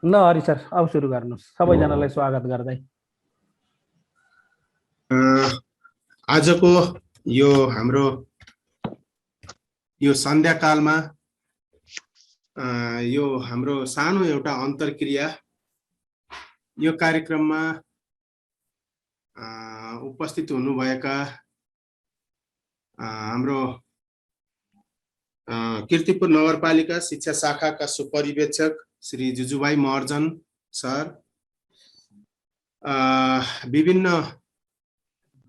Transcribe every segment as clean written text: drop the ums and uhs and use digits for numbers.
ल हरि सर, अब सुरु गर्नुहोस्, सबैजनालाई स्वागत गर्दै। आजको यो हाम्रो यो सन्ध्याकालमा यो हाम्रो सानो एउटा अन्तर्क्रिया यो कार्यक्रममा उपस्थित हुनुभएका हाम्रो कीर्तिपुर नगरपालिका शिक्षा शाखाका सुपरिवेक्षक श्री जुजुभाइ महर्जन सर, विभिन्न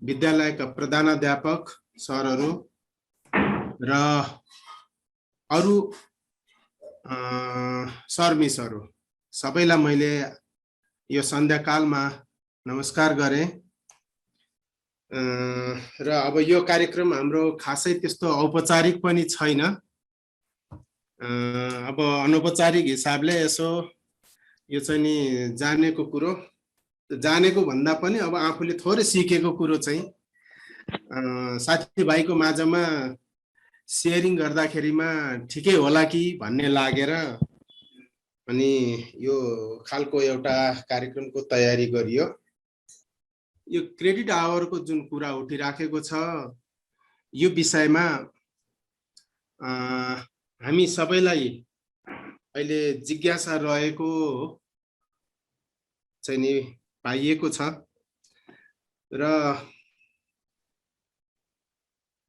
विद्यालयका प्रधानाध्यापक सरहरू र अरू सरमिसहरू सबैलाई मैले यो सन्ध्याकालमा नमस्कार गरेँ। र अब यो कार्यक्रम हाम्रो खासै त्यस्तो औपचारिक पनि छैन, अब अनौपचारिक हिसाबले यसो यो चाहिँ नि जानेको भन्दा पनि अब आफूले थोरै सिकेको कुरो चाहिँ साथीभाइको माझमा सेयरिङ गर्दाखेरिमा ठिकै होला कि भन्ने लागेर अनि यो खालको एउटा कार्यक्रमको तयारी गरियो। यो क्रेडिट आवरको जुन कुरा उठिराखेको छ यो विषयमा हामी सबैलाई अहिले जिज्ञासा रहेको चाहिँ नि पाइएको छ र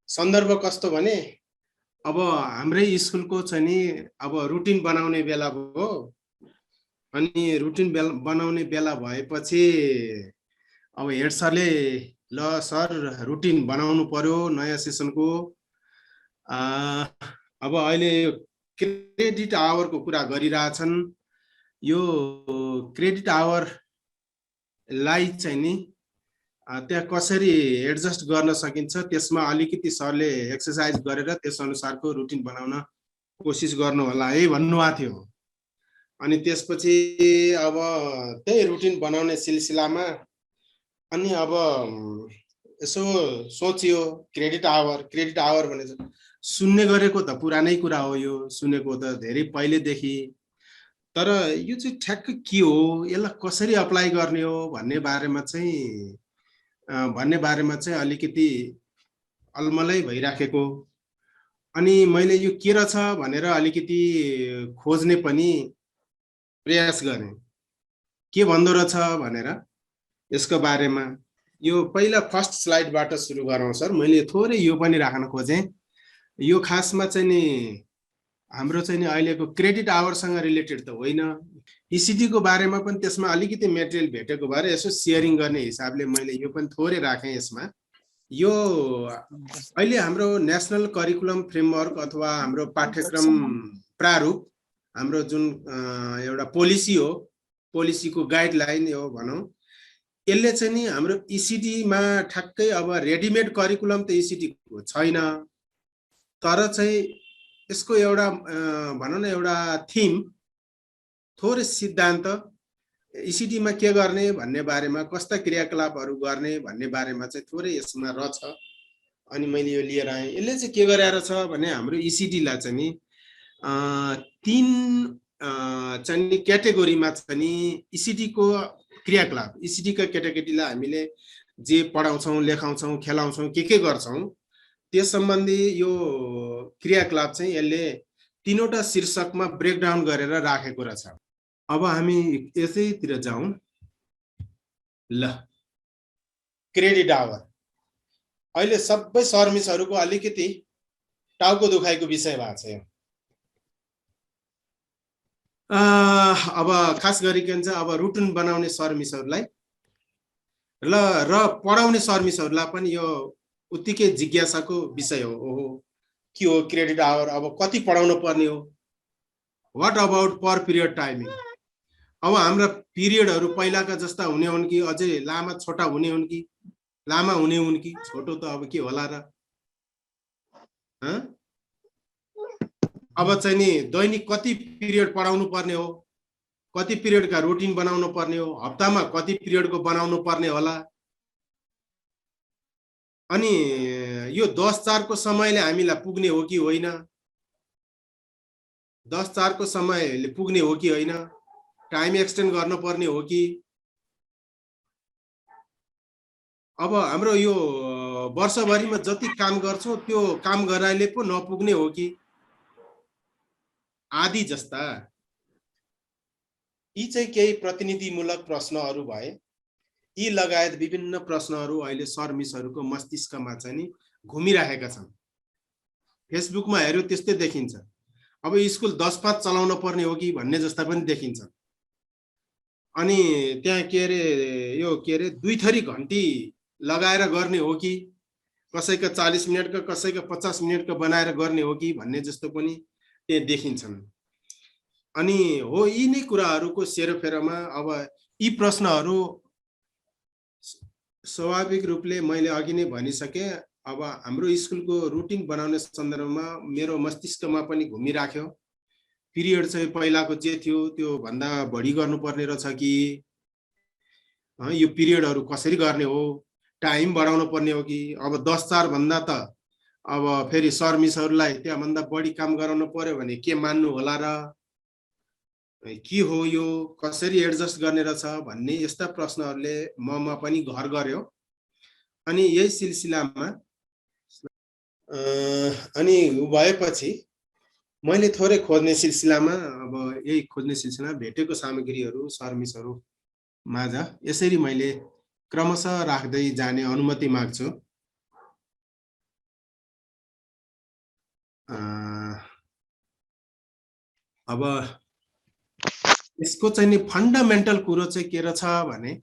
सन्दर्भ कस्तो भने अब हाम्रै स्कुलको चाहिँ नि अब रुटिन बनाउने बेला भयो। अनि रुटिन बनाउने बेला भएपछि अब हेड सरले ल सर रुटिन बनाउनु पर्यो नयाँ सेसनको। अब अहिले क्रेडिट आवरको कुरा गरिरहेछन्। यो क्रेडिट आवरलाई चाहिँ नि त्यहाँ कसरी एडजस्ट गर्न सकिन्छ त्यसमा अलिकति सरले एक्सर्साइज गरेर त्यस अनुसारको रुटिन बनाउन कोसिस गर्नु होला है भन्नुभएको थियो। अनि त्यसपछि अब त्यही रुटिन बनाउने सिलसिलामा अनि अब यसो सोचियो क्रेडिट आवर भने सुन्ने गरेको त पुरानै कुरा हो, यो सुनेको त धेरै पहिलेदेखि, तर यो चाहिँ ठ्याक्क के हो, यसलाई कसरी अप्लाई गर्ने हो भन्ने बारेमा चाहिँ अलिकति अलमलै भइराखेको। अनि मैले यो के रहेछ भनेर अलिकति खोज्ने पनि प्रयास गरेँ, के भन्दो रहेछ भनेर यसको बारेमा। यो पहिला फर्स्ट स्लाइडबाट सुरु गरौँ सर। मैले थोरै यो पनि राख्न खोजेँ। यो खासमा चाहिँ नि हाम्रो चाहिँ नि अहिलेको क्रेडिट आवरसँग रिलेटेड त होइन, इसिटी को बारेमा पनि त्यसमा अलिकति मेटेरियल भेटेको भएर यसो सेयरिङ गर्ने हिसाबले मैले यो पनि थोरै राखेँ यसमा। यो अहिले हाम्रो नेसनल करिकुलम फ्रेमवर्क अथवा हाम्रो पाठ्यक्रम प्रारूप, हाम्रो जुन एउटा पोलिसी हो, पोलिसीको गाइडलाइन हो भनौँ, यसले चाहिँ नि हाम्रो इसिटीमा ठ्याक्कै अब रेडिमेड करिकुलम त इसिटीको छैन, तर चाहिँ यसको एउटा भनौँ न एउटा थिम, थोरै सिद्धान्त इसिटीमा के गर्ने भन्ने बारेमा, कस्ता क्रियाकलापहरू गर्ने भन्ने बारेमा चाहिँ थोरै यसमा रहेछ। अनि मैले यो लिएर आएँ। यसले चाहिँ के गरेर छ भने हाम्रो इसिटीलाई चाहिँ नि तीन चाहिँ नि क्याटेगोरीमा चाहिँ नि इसिटीको क्रियाकलाप, इसिटीका केटाकेटीलाई हामीले जे पढाउँछौँ, लेखाउँछौँ, खेलाउँछौँ, के गर्छौँ त्यस सम्बन्धी यो क्रियाकलाप चाहिँ यसले तीनवटा शीर्षकमा ब्रेकडाउन गरेर राखेको रहेछ। अब हामी यसैतिर जाउँ। ल, क्रेडिट आवर अहिले सबै सरमिसहरूको अलिकति टाउको दुखाइको विषय भएको छ। अब खास गरिकन चाहिँ अब रुटिन बनाउने सरमिसहरूलाई र पढाउने सरमिसहरूलाई पनि यो उत्तिकै जिज्ञासाको विषय हो। ओहो, के हो क्रेडिट आवर, अब कति पढाउनु पर्ने हो, what about per period timing. अब हाम्रा पिरियडहरू पहिलाका जस्ता हुने हुन् कि अझै लामा छोटा हुने हुन् कि लामा हुने हुन् कि छोटो त अब के होला र। अब चाहिँ नि दैनिक कति पिरियड पढाउनु पर्ने हो, कति पिरियडका रुटिन बनाउनु पर्ने हो, हप्तामा कति पिरियडको बनाउनु पर्ने होला। अनि यो 10-4 को समयले हामीलाई पुग्ने हो कि होइन, 10-4 को समयले पुग्ने हो कि होइन, टाइम एक्सटेन्ड गर्नुपर्ने हो कि अब हाम्रो यो वर्षभरिमा जति काम गर्छौँ त्यो काम गराइले पो नपुग्ने हो कि आदि जस्ता यी चाहिँ केही प्रतिनिधिमूलक प्रश्नहरू भए। यी लगायत विभिन्न प्रश्नहरू अहिले सर मिसहरूको मस्तिष्कमा चाहिँ नि घुमिरहेका छन्। फेसबुकमा हेर्यो त्यस्तै देखिन्छ। अब स्कुल 10-5 चलाउन पर्ने हो कि भन्ने जस्ता पनि देखिन्छ। अनि त्यहाँ के अरे यो के अरे 2 थरी घन्टी लगाएर गर्ने हो कि कसैका 40 मिनेटका कसैका 50 मिनेटका बनाएर गर्ने हो कि भन्ने जस्तो पनि त्यहाँ देखिन्छन्। अनि हो यी नै कुराहरूको सेरोफेरोमा अब यी प्रश्नहरू स्वाभाविक रूपले मैले अघि नै भनिसके। अब हाम्रो स्कुलको रुटिन बनाउने सन्दर्भमा मेरो मस्तिष्कमा पनि घुमिराख्यो। पिरियड चाहिँ पहिलाको जे थियो त्यो भन्दा बढी गर्नुपर्ने रहेछ कि यो पिरियडहरू कसरी गर्ने हो, टाइम बढाउनु पर्ने हो कि अब 10-4 भन्दा त अब फेरि सर मिसहरूलाई त्यहाँभन्दा बढी काम गराउनु पर्यो भने के मान्नु होला र के हो यो कसरी एडजस्ट गर्ने रहेछ भन्ने यस्ता प्रश्नहरूले ममा पनि घर गर्यो। अनि यही सिलसिलामा अनि भएपछि मैले थोरै खोज्ने सिलसिलामा अब यही खोज्ने सिलसिला भेटेको सामग्रीहरू सर मिसहरू माझ यसरी मैले क्रमशः राख्दै जाने अनुमति माग्छु। अब यसको चाहिँ नि फन्डामेन्टल कुरो चाहिँ के रहेछ भने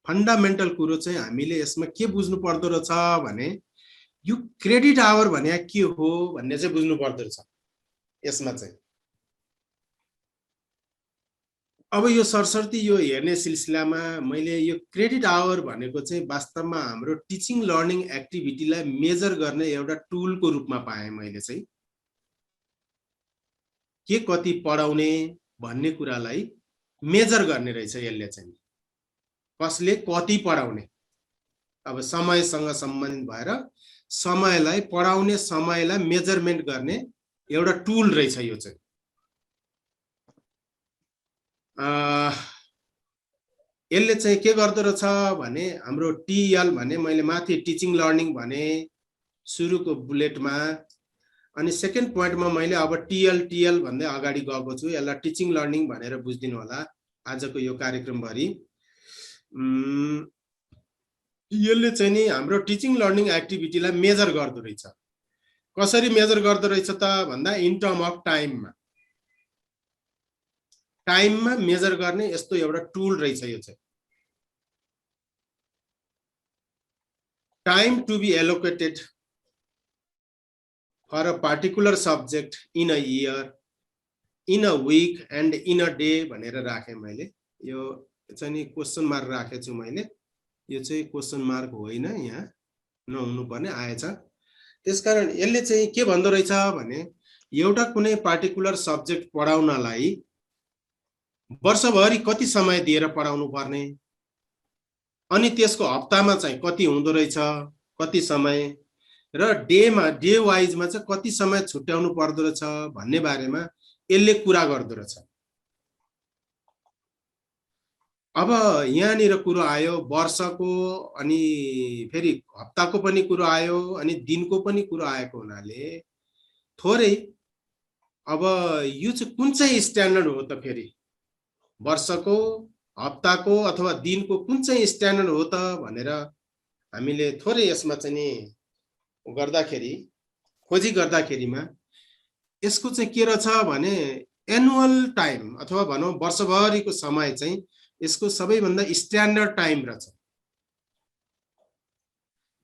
फन्डामेन्टल कुरो चाहिँ हामीले यसमा के बुझ्नु पर्दो रहेछ भने यो क्रेडिट आवर भने के हो भन्ने चाहिँ बुझ्नु पर्दो रहेछ यसमा चाहिँ। अब यो सरसर्ती यो हेर्ने सिलसिलामा मैले यो क्रेडिट आवर भनेको चाहिँ वास्तवमा हाम्रो टिचिङ लर्निङ एक्टिभिटीलाई मेजर गर्ने एउटा टुलको रूपमा पाएँ मैले चाहिँ। के कति पढाउने भन्ने कुरालाई मेजर गर्ने रहेछ यसले चाहिँ। कसले कति पढाउने अब समयसँग सम्बन्धित भएर समयलाई पढाउने समयलाई मेजरमेन्ट गर्ने एउटा टुल रहेछ यो चाहिँ। यसले चाहिँ के गर्दो रहेछ भने हाम्रो टिएल भने मैले माथि टिचिङ लर्निङ भने सुरुको बुलेटमा, अनि सेकेन्ड पोइन्टमा मैले अब टिएल भन्दै अगाडि गएको छु। यसलाई टिचिङ लर्निङ भनेर बुझिदिनु होला आजको यो कार्यक्रमभरि। यसले चाहिँ नि हाम्रो टिचिङ लर्निङ एक्टिभिटीलाई मेजर गर्दो रहेछ। कसरी मेजर गर्दो रहेछ त भन्दा इन टर्म अफ टाइममा मेजर गर्ने यस्तो एउटा टुल रहेछ यो चाहिँ। Time to be allocated for a particular subject in a year, in a week and in a day भनेर राखेँ मैले। यो चाहिँ नि क्वेसन मार्क राखेको छु मैले। यो चाहिँ क्वेसन मार्क होइन, यहाँ नहुनु पर्ने आएछ। त्यसकारण यसले चाहिँ के भन्दो रहेछ भने एउटा कुनै पार्टिकुलर सब्जेक्ट पढाउनलाई वर्षभरि कति समय दिएर पढाउनु पर्ने, अनि त्यसको हप्तामा चाहिँ कति हुँदो रहेछ कति समय, र डे वाइजमा चाहिँ कति समय छुट्याउनु पर्दो रहेछ भन्ने बारेमा यसले कुरा गर्दो रहेछ। अब यहाँनिर कुरो आयो वर्षको, अनि फेरि हप्ताको पनि कुरो आयो, अनि दिनको पनि कुरो आएको हुनाले थोरै अब यो चाहिँ कुन चाहिँ स्ट्यान्डर्ड हो त, फेरि वर्षको हप्ताको अथवा दिनको कुन चाहिँ स्ट्यान्डर्ड हो त भनेर हामीले थोरै यसमा चाहिँ नि गर्दाखेरि खोजी गर्दाखेरिमा यसको चाहिँ के रहेछ भने एनुअल टाइम अथवा भनौँ वर्षभरिको समय चाहिँ यसको सबैभन्दा स्ट्यान्डर्ड टाइम रहेछ।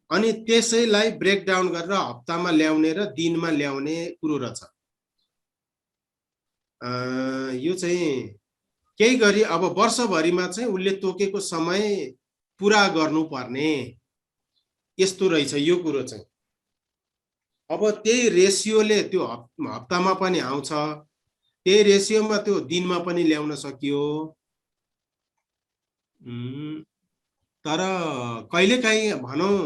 अनि त्यसैलाई ब्रेकडाउन गरेर हप्तामा ल्याउने र दिनमा ल्याउने कुरो रहेछ। यो चाहिँ केही गरी अब वर्षभरिमा चाहिँ उसले तोकेको समय पुरा गर्नुपर्ने यस्तो रहेछ यो कुरो चाहिँ। अब त्यही रेसियोले त्यो हप्तामा पनि आउँछ, त्यही रेसियोमा त्यो दिनमा पनि ल्याउन सकियो। तर कहिलेकाहीँ भनौँ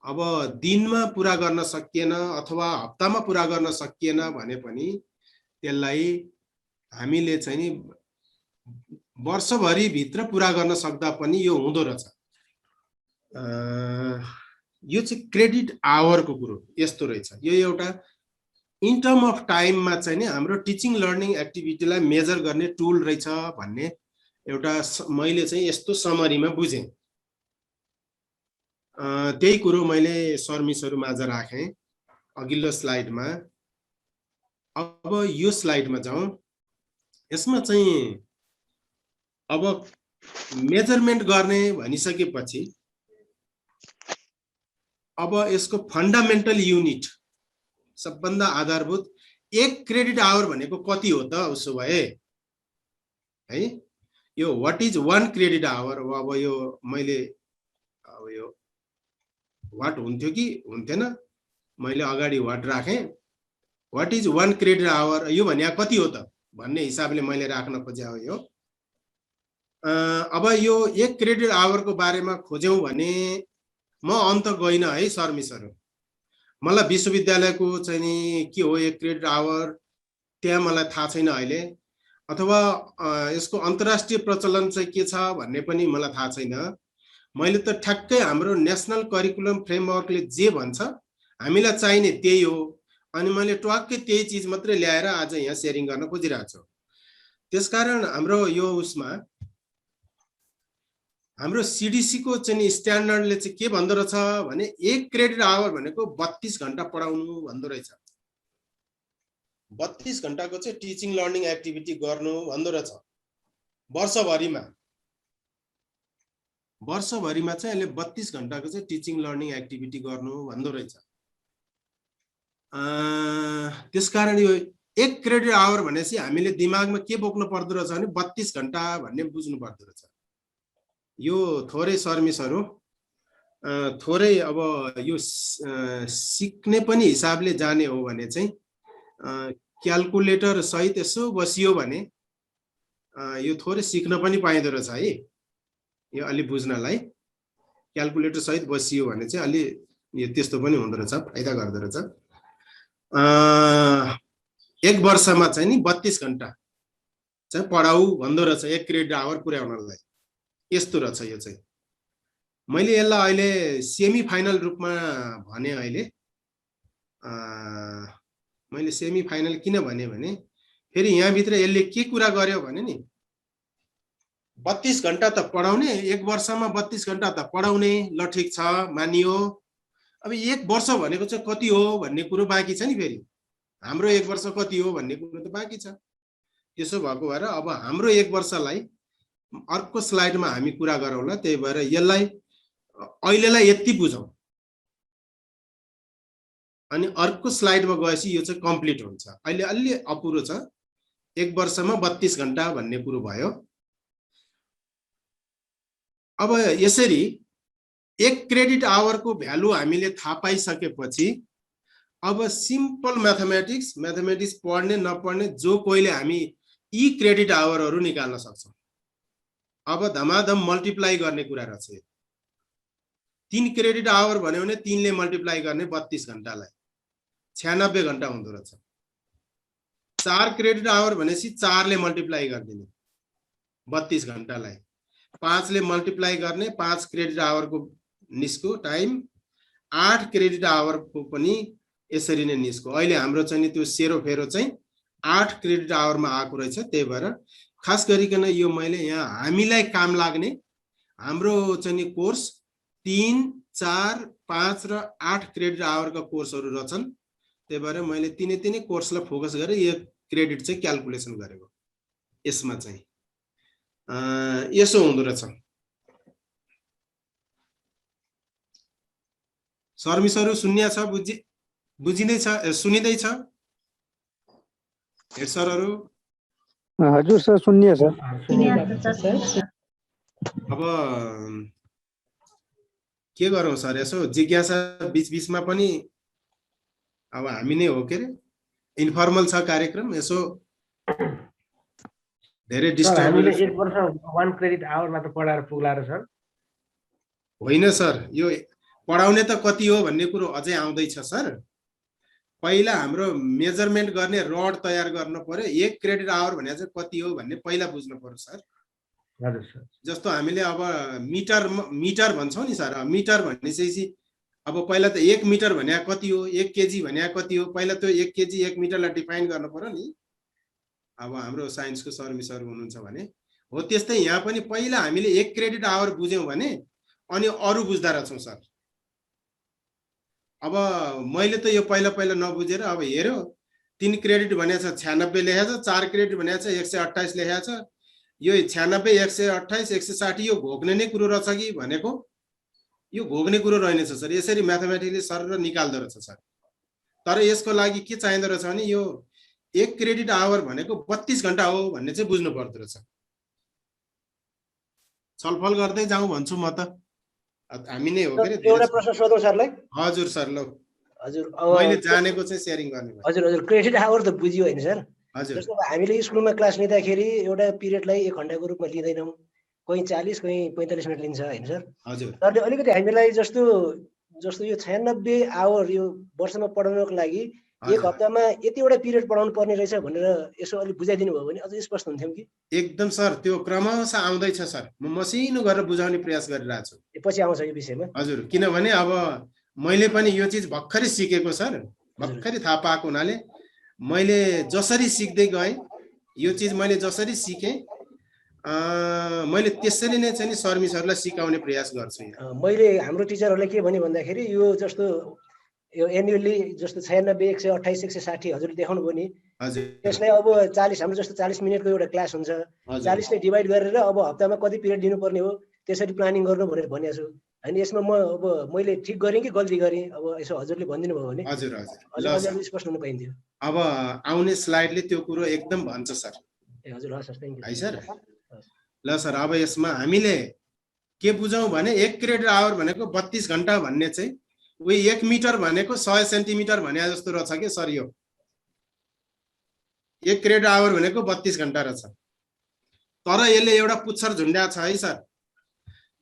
अब दिनमा पुरा गर्न सकिएन अथवा हप्तामा पुरा गर्न सकिएन भने पनि त्यसलाई हामीले चाहिँ नि वर्षभरि भित्र पुरा गर्न सक्दा पनि यो हुँदो रहेछ। यो चाहिँ क्रेडिट आवरको कुरो यस्तो रहेछ। यो एउटा इन टर्म अफ टाइममा चाहिँ नि हाम्रो टिचिङ लर्निङ एक्टिभिटीलाई मेजर गर्ने टुल रहेछ भन्ने एउटा मैले चाहिँ यस्तो समरीमा बुझेँ। त्यही कुरो मैले सर्मिसहरु माझ राखेँ अघिल्लो स्लाइडमा। अब यो स्लाइडमा जाउँ। यसमा चाहिँ अब मेजरमेन्ट गर्ने भनिसकेपछि अब यसको फन्डामेन्टल युनिट सबभन्दा आधारभूत 1 क्रेडिट आवर भनेको कति हो त उसो भए है। Yo what is 1 credit our. अब यो मैले अब यो व्हाट हुन्थ्यो कि हुन्थेन, मैले अगाडि व्हाट राखेँ। व्हाट इज 1 क्रेडिट आवर यो भने कति हो त भन्ने हिसाबले मैले राख्न खोजे हो यो। अब यो 1 क्रेडिट आवरको बारेमा खोज्यौं भने म अन्त गइन है सर्मिसहरु। मलाई विश्वविद्यालयको चाहिँ नि के हो 1 क्रेडिट आवर त्यहाँ मलाई थाहा छैन अहिले, अथवा यसको अन्तर्राष्ट्रिय प्रचलन चाहिँ के छ भन्ने पनि मलाई थाहा छैन। मैले त ठ्याक्कै हाम्रो नेशनल करिकुलम फ्रेमवर्कले जे भन्छ हामीलाई चाहिने त्यही हो, अनि मैले ट्वाक्कै त्यही चीज मात्रै ल्याएर आज यहाँ शेयरिङ गर्न खोजिरहेको छु। त्यसकारण हाम्रो यो उसमा हाम्रो सीडीसी को चाहिँ स्ट्यान्डर्डले चाहिँ के भन्दो रहेछ भने 1 क्रेडिट आवर भनेको 32 घण्टा पढाउनु भन्दो रहेछ। 32 घण्टाको चाहिँ टिचिङ लर्निङ एक्टिभिटी गर्नु भन्दो रहेछ वर्षभरिमा। वर्षभरिमा चाहिँ अहिले 32 घण्टाको चाहिँ टिचिङ लर्निङ एक्टिभिटी गर्नु भन्दो रहेछ। त्यसकारण यो 1 क्रेडिट आवर भनेपछि हामीले दिमागमा के बोक्नु पर्दो रहेछ भने 32 घण्टा भन्ने बुझ्नु पर्दो रहेछ। यो थोरै सर्मिसहरु थोरै अब यो सिक्ने पनि हिसाबले जाने हो भने चाहिँ क्याल्कुलेटर सहित यसो बसियो भने यो थोरै सिक्न पनि पाइँदो रहेछ है। यो अलि बुझ्नलाई क्याल्कुलेटर सहित बसियो भने चाहिँ अलि यो त्यस्तो पनि हुँदो रहेछ, फाइदा गर्दो रहेछ। 1 वर्षमा चाहिँ नि 32 घण्टा चाहिँ पढाऊ भन्दो रहेछ 1 क्रेडिट आवर पुर्याउनलाई। यस्तो रहेछ यो चाहिँ। मैले यसलाई अहिले सेमी फाइनल रूपमा भने अहिले मैले सेमी फाइनल किन भने फेरि यहाँ भित्र यसले के कुरा गर्यो भने नि 32 घण्टा त पढाउने, 1 वर्षमा 32 घण्टा त पढाउने, ल ठीक छ मानियो। अब 1 वर्ष भनेको चाहिँ कति हो भन्ने कुरो बाँकी छ नि। फेरि हाम्रो 1 वर्ष कति हो भन्ने कुरो त बाँकी छ। त्यसो भएको भएर अब हाम्रो 1 वर्षलाई अर्को स्लाइडमा हामी कुरा गरौँला। त्यही भएर यसलाई अहिलेलाई यति बुझौं, अनि अर्को स्लाइडमा गएपछि यो चाहिँ कम्प्लिट हुन्छ। अहिले अलि अपुरो छ। 1 वर्षमा 32 घण्टा भन्ने कुरो भयो। अब यसरी 1 क्रेडिट आवरको भ्यालु हामीले थाहा पाइसकेपछि अब सिम्पल म्याथमेटिक्स पढ्ने नपढ्ने जो कोहीले हामी यी क्रेडिट आवरहरू निकाल्न सक्छौं। अब धमाधम मल्टिप्लाई गर्ने कुरा रहेछ। 3 क्रेडिट आवर भन्यो भने 3 ले मल्टिप्लाई गर्ने 32 घण्टालाई 96 घण्टा हुँदो रहेछ। 4 क्रेडिट आवर भनेपछि 4 ले मल्टिप्लाई गरिदिने 32 घण्टालाई, 5 ले मल्टिप्लाई गर्ने 5 क्रेडिट आवरको निस्को टाइम, 8 क्रेडिट आवरको पनि यसरी नै निस्को। अहिले हाम्रो चाहिँ त्यो सेरोफेरो चाहिँ 8 क्रेडिट आवरमा आएको रहेछ। त्यही भएर खास गरिकन यो मैले यहाँ हामीलाई काम लाग्ने हाम्रो चाहिँ कोर्स 3, 4, 5 र 8 क्रेडिट आवरका कोर्सहरु रहेछन्। त्यही भएर मैले तिनै कोर्सलाई फोकस गरेर यो क्रेडिट चाहिँ क्याल्कुलेसन गरेको। यसमा चाहिँ यसो हुँदो रहेछ। सर्मिसहरु सुन्या छ, बुझिँदै छ, सुनिँदै छ हेड सरहरु? हजुर सर, सुन्निया छ। अब के गरौँ सर, यसो जिज्ञासा बीच-बीचमा पनि अब हामी नै हो के रे, इन्फर्मल छ कार्यक्रम, यसो धेरै डिस्टर्ब। हामीले 1 वर्ष 1 क्रेडिट आवरमा त पढाएर पुग्ला र सर? होइन सर, यो पढाउने त कति हो भन्ने कुरो अझै आउँदै छ सर। पहिला हाम्रो मेजरमेन्ट गर्ने रड तयार गर्न पर्यो 1 क्रेडिट आवर भने चाहिँ कति हो भन्ने पहिला बुझ्नु पर्यो सर। हजुर सर। जस्तो हामीले अब मिटर भन्छौँ नि सर, मिटर भनेपछि अब पहिला त 1 मिटर भने कति हो, 1 केजी भने कति हो, पहिला त्यो 1 केजी 1 मिटरलाई डिफाइन गर्न पर्यो नि। अब हाम्रो साइन्सको सर मिसहरू हुनुहुन्छ भने हो त्यस्तै यहाँ पनि पहिला हामीले 1 क्रेडिट आवर बुझ्यौँ भने अनि अरू बुझ्दा रहेछौँ सर। अब मैले त यो पहिला नबुझेर अब हेर्यो 3 क्रेडिट भनेको छ 96 लेखेको छ, 4 क्रेडिट भनेको छ 128 लेखेको छ, यो 96 128 160 यो घोक्ने नै कुरो रहेछ कि भनेको यो घोक्ने कुरो रहेनछ सर। यसरी म्याथमेटिकली सर निकाल्दो रहेछ सर। तर यसको लागि के चाहिँदो रहेछ भने यो 1 क्रेडिट आवर भनेको 32 घण्टा हो भन्ने चाहिँ बुझ्नु पर्दो रहेछ। छलफल गर्दै जाउँ भन्छु म त। हामी नै हो के एउटा प्रश्न सोधौँ सरलाई। हजुर सर ल। हजुर मैले जानेको चाहिँ शेयरिङ गर्ने। हजुर हजुर क्रेडिट आवर त बुझियो होइन सर? हजुर। जस्तो हामीले स्कुलमा क्लास लिँदाखेरि एउटा पिरियडलाई 1 घण्टाको रूपमा लिँदैनौँ, कोही 40 कोही 45 मिनट लिन्छ होइन सर? हजुर। सरले अलिकति हामीलाई जस्तो यो 96 आवर यो वर्षमा पढाउनको लागि 1 हप्तामा यतिवटा पिरियड पढाउनु पर्ने रहेछ भनेर यसो अलिक बुझाइदिनु भयो भने अझ स्पष्ट हुन्थ्यो कि? एकदम सर, त्यो क्रमशः आउँदैछ सर। म मसिनो गरेर बुझाउने प्रयास गरिरहेको छु। पछि आउँछ यो विषयमा। हजुर, किनभने अब मैले पनि यो चिज भर्खरै सिकेको सर, भर्खरै थाहा पाएको हुनाले मैले जसरी सिक्दै गएँ यो चिज मैले जसरी सिकेँ मैले त्यसरी नै चाहिँ सर मिसहरूलाई सिकाउने प्रयास गर्छु। मैले हाम्रो टिचरहरूलाई के भने भन्दाखेरि यो जस्तो यो एन्युअली जस्तो 96 128 160 हजुरले देखाउनु भयो नि, त्यसलाई अब 40 हाम्रो जस्तो 40 मिनटको एउटा क्लास हुन्छ, 40 ले डिभाइड गरेर अब हप्तामा कति पिरियड दिनुपर्ने हो त्यसरी प्लानिङ गर्नु भनेर भनेको छु। अनि यसमा म अब मैले ठिक गरेँ कि गल्ती गरेँ अब यसो हजुरले भनिदिनु भयो भने हजुर हजुर स्पष्ट हुन पाइन्थ्यो। अब आउने स्लाइडले त्यो कुरो एकदम भन्छ सर। ए हजुर हस् सर, थ्यांक यू। है सर। ल सर, अब यसमा हामीले के बुझौँ भने 1 क्रेडिट आवर भनेको 32 घण्टा भन्ने चाहिँ उही 1 मिटर भनेको 100 सेन्टिमिटर भने जस्तो रहेछ के सर। यो 1 क्रेडिट आवर भनेको 32 घण्टा रहेछ। तर यसले एउटा पुच्छर झुन्ड्या छ है सर।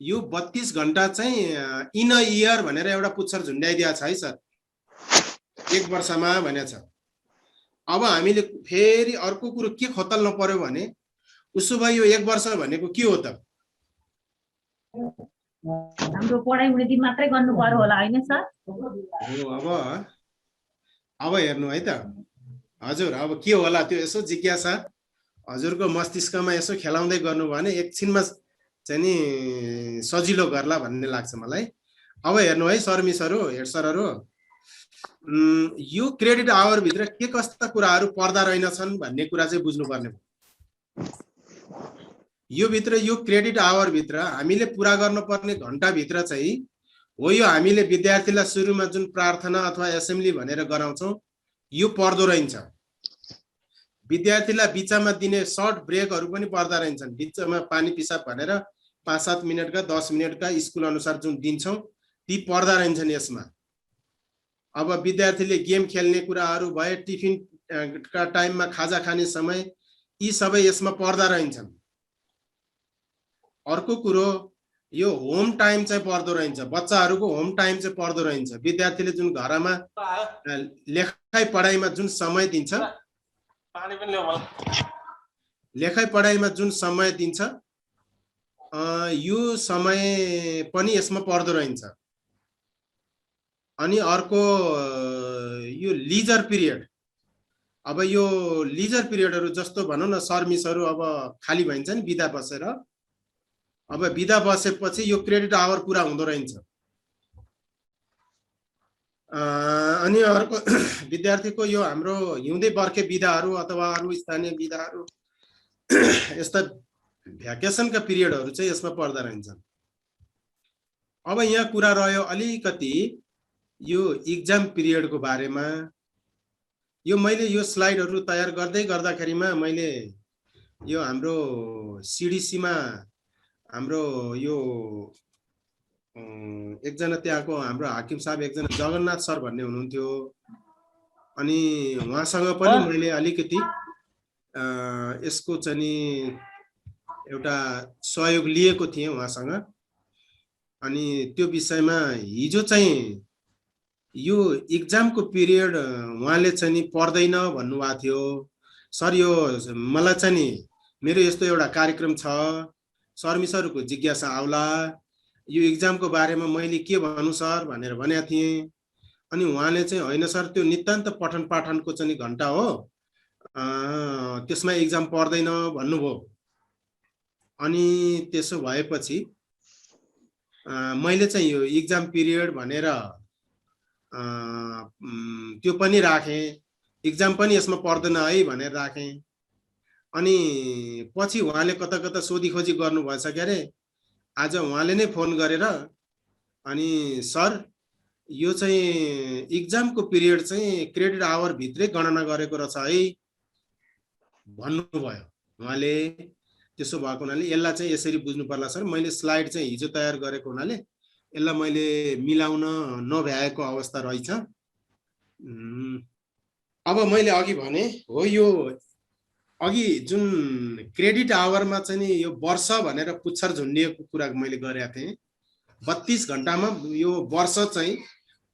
यो 32 घण्टा चाहिँ इन अ इयर भनेर एउटा पुच्छर झुन्ड्याइदिया छ है सर, 1 वर्षमा भनेको छ। अब हामीले फेरि अर्को कुरो के खोतल्नु पर्यो भने उसो भए यो 1 वर्ष भनेको के हो त? हाम्रो पढाइ हुने दिन मात्रै गर्नु पर्यो होला हैन सर? अब हेर्नु है त हजुर, अब के होला त्यो यसो जिज्ञासा हजुरको मस्तिष्कमा यसो खेलाउँदै गर्नु भने एकछिनमा चाहिँ नि सजिलो गर्ला भन्ने लाग्छ मलाई। अब हेर्नु है सर मिसहरू, हेड सरहरू, यो क्रेडिट आवर भित्र के कस्ता कुराहरू पर्दा रहेनछन् भन्ने कुरा चाहिँ बुझ्नुपर्ने हो। यो भित्र यो क्रेडिट आवर भित्र हामीले पूरा गर्नुपर्ने घण्टा भित्र चाहिँ हो यो हामीले विद्यार्थीलाई सुरुमा जुन प्रार्थना अथवा एसेम्ब्ली भनेर गराउँछौँ यो पर्दो रहन्छ। विद्यार्थीलाई बिचमा दिने सर्ट ब्रेकहरू पनि पर्दा रहन्छन्। बिचमा पानी पिसाब भनेर 5-7 मिनटका 10 मिनटका स्कुल अनुसार जुन दिन्छौँ ती पर्दा रहन्छन् यसमा। अब विद्यार्थीले गेम खेल्ने कुराहरू भए, टिफिन का टाइममा खाजा खाने समय, यी सबै यसमा पर्दा रहन्छन्। अर्को कुरो यो होम टाइम चाहिँ पर्दो रहन्छ। बच्चाहरूको होम टाइम चाहिँ पर्दो रहन्छ। विद्यार्थीले जुन घरमा लेखाइ पढाइमा जुन समय दिन्छ, लेखाइ पढाइमा जुन समय दिन्छ यो समय पनि यसमा पर्दो रहन्छ। अनि अर्को यो लिजर पिरियड, अब यो लिजर पिरियडहरू जस्तो भनौँ न सर मिसहरू अब खाली भइन्छ नि बिदा बसेर, अब बिदा बसेपछि यो क्रेडिट आवर पुरा हुँदो रहन्छ। अनि अर्को विद्यार्थीको यो हाम्रो हिउँदे बर्खे बिदाहरू अथवा अरू स्थानीय बिदाहरू यस्ता भ्याकेसनका पिरियडहरू चाहिँ यसमा पर्दा रहन्छन्। अब यहाँ कुरा रह्यो अलिकति यो इक्जाम पिरियडको बारेमा। यो मैले यो स्लाइडहरू तयार गर्दै गर्दाखेरिमा मैले यो हाम्रो सिडिसीमा हाम्रो यो एकजना त्यहाँको हाम्रो हाकिम साहब एकजना जगन्नाथ सर भन्ने हुनुहुन्थ्यो। अनि उहाँसँग पनि मैले अलिकति यसको चाहिँ एउटा सहयोग लिएको थिएँ उहाँसँग। अनि त्यो विषयमा हिजो चाहिँ यो इक्जामको पिरियड उहाँले चाहिँ नि पर्दैन भन्नुभएको थियो। सर यो मलाई चाहिँ नि मेरो यस्तो एउटा कार्यक्रम छ, शर्मिसरको जिज्ञासा आउला, यो इक्जामको बारेमा मैले के भन्नु सर भनेर भनेको थिएँ। अनि उहाँले चाहिँ होइन सर त्यो नितान्त पठन पाठनको चाहिँ घण्टा हो, त्यसमा इक्जाम पर्दैन भन्नुभयो। अनि त्यसो भएपछि मैले चाहिँ यो इक्जाम पिरियड भनेर त्यो पनि राखेँ, इक्जाम पनि यसमा पर्दैन है भनेर राखेँ। अनि पछि उहाँले कता कता सोधी खोजी गर्नु भएछ के अरे, आज उहाँले नै फोन गरेर अनि सर यो चाहिँ इक्जामको पिरियड चाहिँ क्रेडिट आवर भित्रै गणना गरेको रहेछ है भन्नुभयो उहाँले। त्यसो भएको हुनाले यसलाई चाहिँ यसरी बुझ्नु पर्ला सर, मैले स्लाइड चाहिँ हिजो तयार गरेको हुनाले यसलाई मैले मिलाउन नभ्याएको अवस्था रहेछ। अब मैले अघि भने हो यो अघि जुन क्रेडिट आवरमा चाहिँ नि यो वर्ष भनेर पुच्छर झुन्डिएको कुरा मैले गरेको थिएँ। 32 घण्टामा यो वर्ष चाहिँ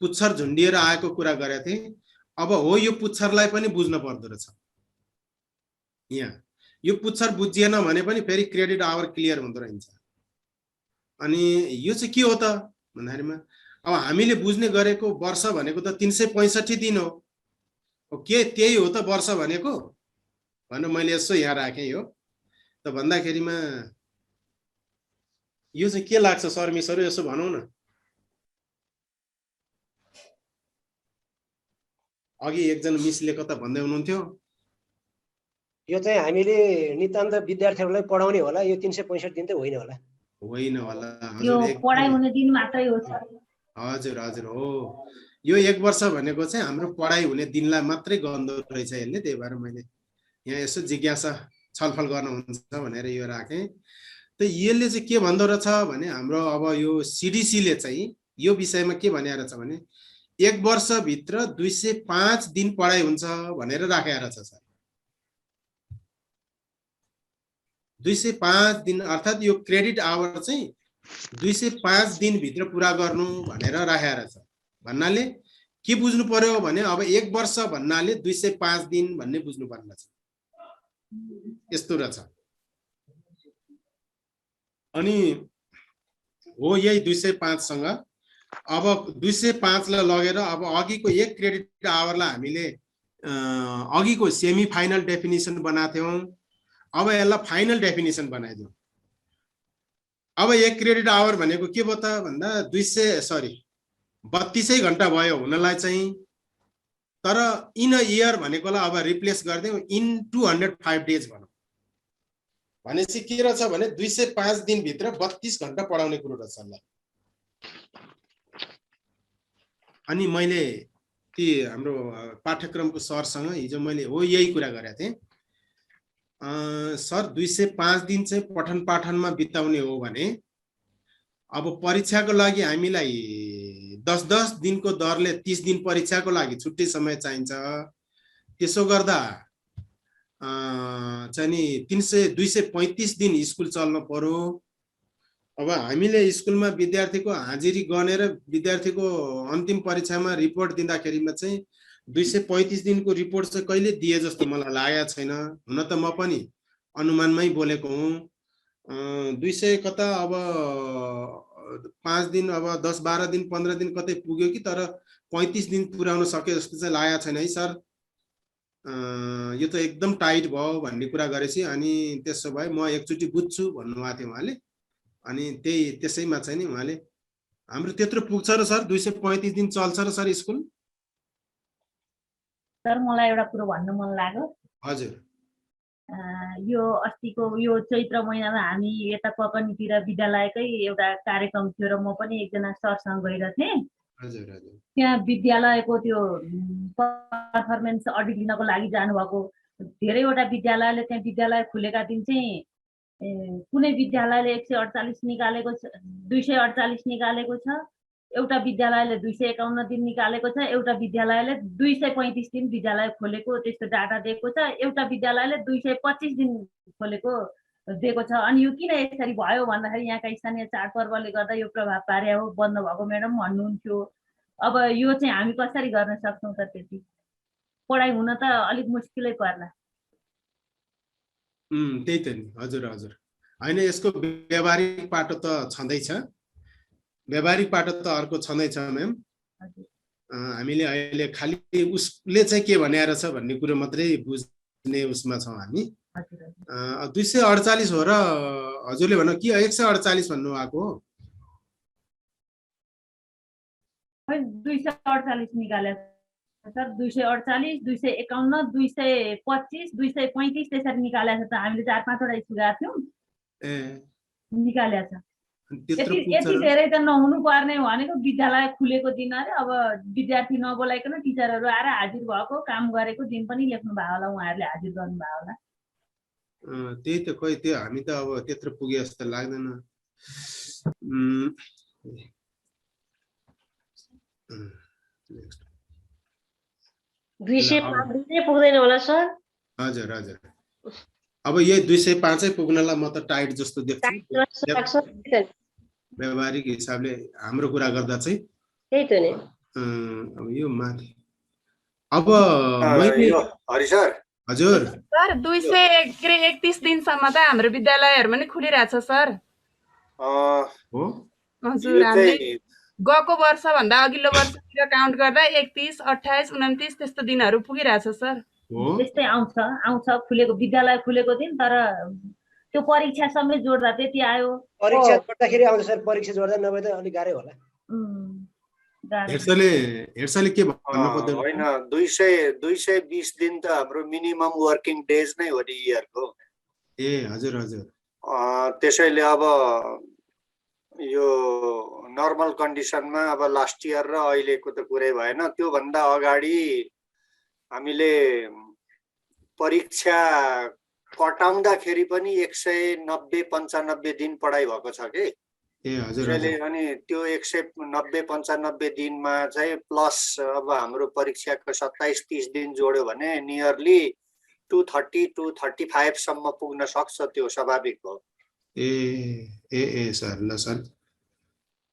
पुच्छर झुन्डिएर आएको कुरा गरेको थिएँ। अब हो यो पुच्छरलाई पनि बुझ्न पर्दो रहेछ। यहाँ यो पुच्छर बुझिएन भने पनि फेरि क्रेडिट आवर क्लियर हुँदो रहेछ। अनि यो चाहिँ के हो त भन्दाखेरिमा अब हामीले बुझ्ने गरेको वर्ष भनेको त 365 दिन हो, के त्यही हो त वर्ष भनेको भनेर मैले यसो यहाँ राखेँ। यो त भन्दाखेरिमा यो चाहिँ के लाग्छ सर मिसहरू, यसो भनौँ न। अघि एकजना मिसले कता भन्दै हुनुहुन्थ्यो यो चाहिँ हामीले नितान्त विद्यार्थीहरूलाई पढाउने होला, यो 365 दिन त होइन होला। होइन होला यो हजुर, पढाइ हुने दिन मात्रै हो सर। हजुर हजुर हो। यो 1 वर्ष भनेको चाहिँ हाम्रो पढाइ हुने दिनलाई मात्रै गन्दो रहेछ यसले। त्यही भएर मैले यहाँ यसो जिज्ञासा छलफल गर्न हुन्छ भनेर यो राखेँ। त यसले चाहिँ के भन्दो रहेछ भने हाम्रो अब यो सिडिसीले चाहिँ यो विषयमा के भनेको रहेछ भने 1 वर्षभित्र 205 दिन पढाइ हुन्छ भनेर राखेको रहेछ सर। 205 दिन अर्थात् यो क्रेडिट आवर चाहिँ 205 दिनभित्र पुरा गर्नु भनेर राखेको रहेछ। भन्नाले के बुझ्नु पर्यो भने अब 1 वर्ष भन्नाले 205 दिन भन्ने बुझ्नु पर्ने छ, यस्तो रहेछ। अनि हो यही 205 सँग अब 205 लाई लगेर अब अघिको 1 क्रेडिट आवरलाई हामीले अघिको सेमी फाइनल डेफिनेसन बनाएको थियौँ, अब यसलाई फाइनल डेफिनेसन बनाइदिउँ। अब 1 क्रेडिट आवर भनेको के भयो त भन्दा 32 घण्टा भयो हुनलाई चाहिँ, तर इन अ इयर भनेकोलाई अब रिप्लेस गरिदिउँ इन 205 डेज भनौँ। भनेपछि के रहेछ भने 205 दिनभित्र 32 घण्टा पढाउने कुरो रहेछ ल। अनि मैले ती हाम्रो पाठ्यक्रमको सरसँग हिजो मैले हो यही कुरा गरेको थिएँ। सर 205 दिन चाहिँ पठन पाठनमा बिताउने हो भने अब परीक्षाको लागि हामीलाई 10-10 दिनको दरले 30 दिन परीक्षाको लागि छुट्टै समय चाहिन्छ। त्यसो गर्दा चाहिँ नि 235 दिन स्कुल चल्न पर्यो। अब हामीले स्कुलमा विद्यार्थीको हाजिरी गनेर विद्यार्थीको अन्तिम परीक्षामा रिपोर्ट दिँदाखेरिमा चाहिँ 235 दिनको रिपोर्ट चाहिँ कहिले दिए जस्तो मलाई लागेको छैन। हुन त म पनि अनुमानमै बोलेको हुँ। 200 कता अब 5 दिन अब 10-12 दिन 15 दिन कतै पुग्यो कि, तर 35 दिन पुर्याउन सके जस्तो चाहिँ लागेको छैन है सर। यो त एकदम टाइट भयो भन्ने कुरा गरेपछि अनि त्यसो भए म एकचोटि बुझ्छु भन्नुभएको थियो उहाँले। अनि त्यही त्यसैमा चाहिँ नि उहाँले हाम्रो त्यत्रो पुग्छ र सर 235 दिन चल्छ र सर स्कुल। सर मलाई एउटा कुरो भन्नु मन लाग्यो। हजुर यो अस्तिको यो चैत्र महिनामा हामी यता ककनीतिर विद्यालयकै एउटा कार्यक्रम थियो र म पनि एकजना सरसँग गएर थिएँ। हजुर हजुर त्यहाँ विद्यालयको त्यो पर्फर्मेन्स अडिट लिनको लागि जानुभएको धेरैवटा विद्यालयले त्यहाँ विद्यालय खुलेका दिन चाहिँ कुनै विद्यालयले 148 निकालेको छ, 248 निकालेको छ, एउटा विद्यालयले 251 दिन निकालेको छ, एउटा विद्यालयले 235 दिन विद्यालय खोलेको त्यस्तो डाटा दिएको छ, एउटा विद्यालयले 225 दिन खोलेको दिएको छ। अनि यो किन यसरी भयो भन्दाखेरि यहाँका स्थानीय चाडपर्वले गर्दा यो प्रभाव पार्या हो, बन्द भएको म्याडम भन्नुहुन्थ्यो। अब यो चाहिँ हामी कसरी गर्न सक्छौँ त? त्यति पढाइ हुन त अलिक मुस्किलै पर्ला। त्यही त नि, हजुर हजुर। होइन, यसको व्यावहारिक पाटो त छँदैछ, व्यावहारिक पाटो त अर्को छँदैछ म्याम। हामीले अहिले खालि उसले चाहिँ के भनेर छ भन्ने कुरो मात्रै बुझ्ने उसमा छौँ हामी। 248 हो र हजुरले भन्नु कि 148 भन्नुभएको हो? 248 निकाले सर, 248, 251, 225, 235 त्यसरी निकालेको छ त। हामीले 4-5 वटा स्कुल गएको थियौँ, निकालेको छ। यति धेरै त नहुनु पर्ने भनेको विद्यालय खुलेको दिन अरे। अब विद्यार्थी नबोलाइकन टिचरहरू आएर हाजिर भएको, काम गरेको दिन पनि लेख्नु भयो होला, उहाँहरूले हाजिर गर्नुभयो होला। त्यही त, खोइ त्यो हामी त अब त्यत्रो पुगे जस्तो लाग्दैन। 205 पुग्दैन होला सर? हजुर हजुर। अब यही 205 पुग्नलाई म त टाइट जस्तो देख्छु व्यावहारिक हिसाबले हाम्रो कुरा गर्दा चाहिँ। त्यही त नि। अब यो माथि अब मैले हरि सर, हजुर सर 231 दिनसम्म त हाम्रो विद्यालयहरुमा नि खुलिरहेछ सर। हो हजुर, हामीले गएको वर्ष भन्दा अघिल्लो वर्षतिर काउन्ट गर्दा 31, 28, 29 त्यस्तो दिनहरु पुगिरहेछ सर। त्यस्तै आउँछ खुलेको विद्यालय खुलेको दिन, तर त्यो परीक्षा समेत जोड्दा त्यति आयो। परीक्षा जोड्दाखेरि आउँछ सर, परीक्षा जोड्दा नभए त अलि गाह्रै होला। हेर्सले के भन्नु पर्दैन? होइन, 220 दिन त हाम्रो मिनिमम वर्किङ डेज नै हो नि इयरको। ए हजुर हजुर। त्यसैले अब यो नर्मल कन्डिसनमा अब लास्ट इयर र अहिलेको त कुरै भएन। त्यो भन्दा अगाडि हामीले परीक्षा कटाउँदाखेरि पनि 190-95 दिन पढाइ भएको छ कि। त्यसैले अनि त्यो 190-95 दिनमा चाहिँ प्लस अब हाम्रो परीक्षाको 27-30 दिन जोड्यो भने नियरली 230-235 सम्म पुग्न सक्छ। त्यो स्वाभाविक हो। ए सर, ल सर,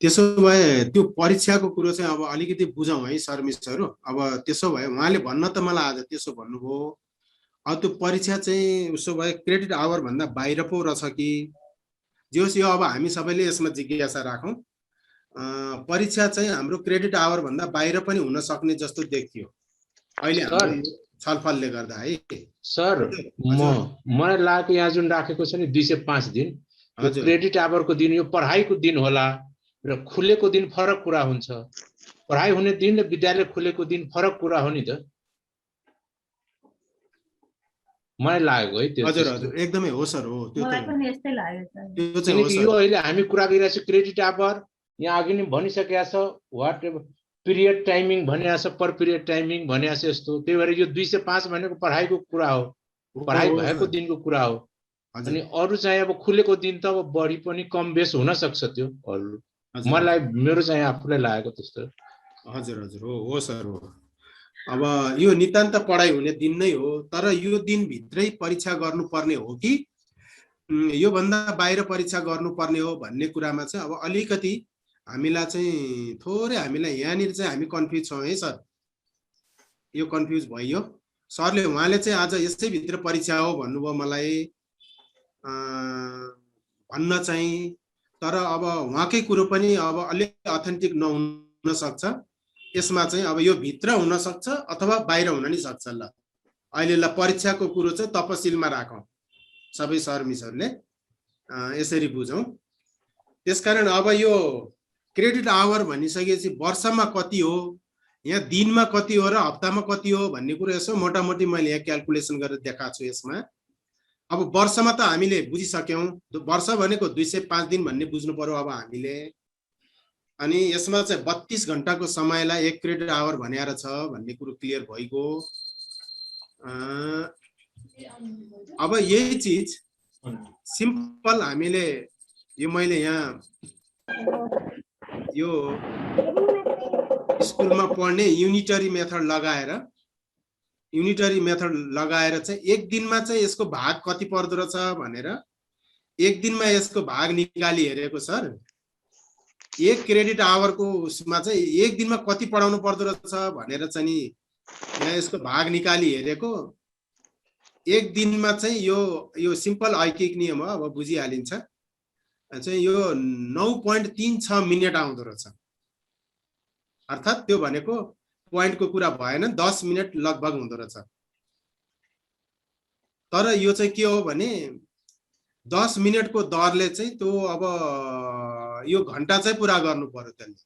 त्यसो भए त्यो परीक्षाको कुरो चाहिँ अब अलिकति बुझौँ है सर मिसहरू। अब त्यसो भए उहाँले भन्न त मलाई आज त्यसो भन्नुभयो, अब त्यो परीक्षा चाहिँ उसो भए क्रेडिट आवर भन्दा बाहिर पो रहेछ कि? जे होस्, यो अब हामी सबैले यसमा जिज्ञासा राखौँ। परीक्षा चाहिँ हाम्रो क्रेडिट आवर भन्दा बाहिर पनि हुन सक्ने जस्तो देखियो अहिले हाम्रो छलफलले गर्दा है सर। मलाई लागेको यहाँ जुन राखेको छ नि 205 दिन, क्रेडिट आवरको दिन यो पढाइको दिन होला र खुलेको दिन फरक कुरा हुन्छ। पढाइ हुने दिन र विद्यालय खुलेको दिन फरक कुरा हो नि त, मलाई लागेको है त्यो। हजुर हजुर, एकदमै हो सर, हो। त्यो पनि यस्तै लागेको छ। त्यो चाहिँ हो सर। यो अहिले हामी कुरा गरिरहेको छ क्रेडिट आवर, यहाँ अघि नै भनिसकेको छ व्हाट पिरियड टाइमिङ भनेको छ, पर पिरियड टाइमिङ भनेको छ यस्तो। त्यही भएर यो 205 भनेको पढाइको कुरा हो, पढाइ भएको दिनको कुरा हो। अनि अरु चाहिँ अब खुलेको दिन त अब बढी पनि कम बेस हुन सक्छ त्यो अरु। मलाई मेरो चाहिँ आफूलाई लागेको त्यस्तो। हजुर हजुर, हो सर, हो। अब यो नितान्त पढाइ हुने दिन नै हो, तर यो दिन भित्रै परीक्षा गर्नुपर्ने हो कि यो भन्दा बाहिर परीक्षा गर्नुपर्ने हो भन्ने कुरामा चाहिँ अब अलिकति हामीलाई चाहिँ थोरै यहाँनिर चाहिँ हामी कन्फ्युज छौँ है सर। यो कन्फ्युज भयो सरले, उहाँले चाहिँ आज यसै भित्र परीक्षा हो भन्नुभयो मलाई भन्न चाहिँ। तर अब उहाँकै कुरो पनि अब अलि अथेन्टिक नहुन सक्छ। यसमा चाहिँ अब यो भित्र हुन सक्छ अथवा बाहिर हुन नि सक्छ। ल अहिले ल परीक्षाको कुरो चाहिँ तपसिलमा राखौँ सबै सर मिसहरूले, यसरी बुझौँ। त्यसकारण अब यो क्रेडिट आवर भनिसकेपछि वर्षमा कति हो, यहाँ दिनमा कति हो र हप्तामा कति हो भन्ने कुरो यसो मोटामोटी मैले यहाँ क्यालकुलेसन गरेर देखाएको छु यसमा। अब वर्षमा त हामीले बुझिसक्यौँ, वर्ष भनेको 205 दिन भन्ने बुझ्नु पर्यो अब हामीले। अनि यसमा चाहिँ 32 घण्टाको समयलाई 1 क्रेडिट आवर भनेर छ भन्ने कुरो क्लियर भइगयो। अब यही चीज सिम्पल हामीले यो मैले यहाँ यो स्कुलमा पढ्ने युनिटरी मेथड लगाएर चाहिँ एक दिनमा चाहिँ यसको भाग कति पर्दो रहेछ भनेर एक दिनमा यसको भाग निकाली हेरेको सर। एक क्रेडिट आवरको उसमा चाहिँ एक दिनमा कति पढाउनु पर्दो रहेछ भनेर चाहिँ नि यहाँ यसको भाग निकाली हेरेको एक दिनमा चाहिँ यो सिम्पल ऐकिक नियम हो, अब बुझिहालिन्छ चाहिँ यो 9.36 मिनेट आउँदो रहेछ। अर्थात् त्यो भनेको पोइन्टको कुरा भएन, 10 मिनेट लगभग हुँदो रहेछ। तर यो चाहिँ के हो भने 10 मिनेटको दरले चाहिँ त्यो अब यो घण्टा चाहिँ पुरा गर्नु पर्यो त्यसले।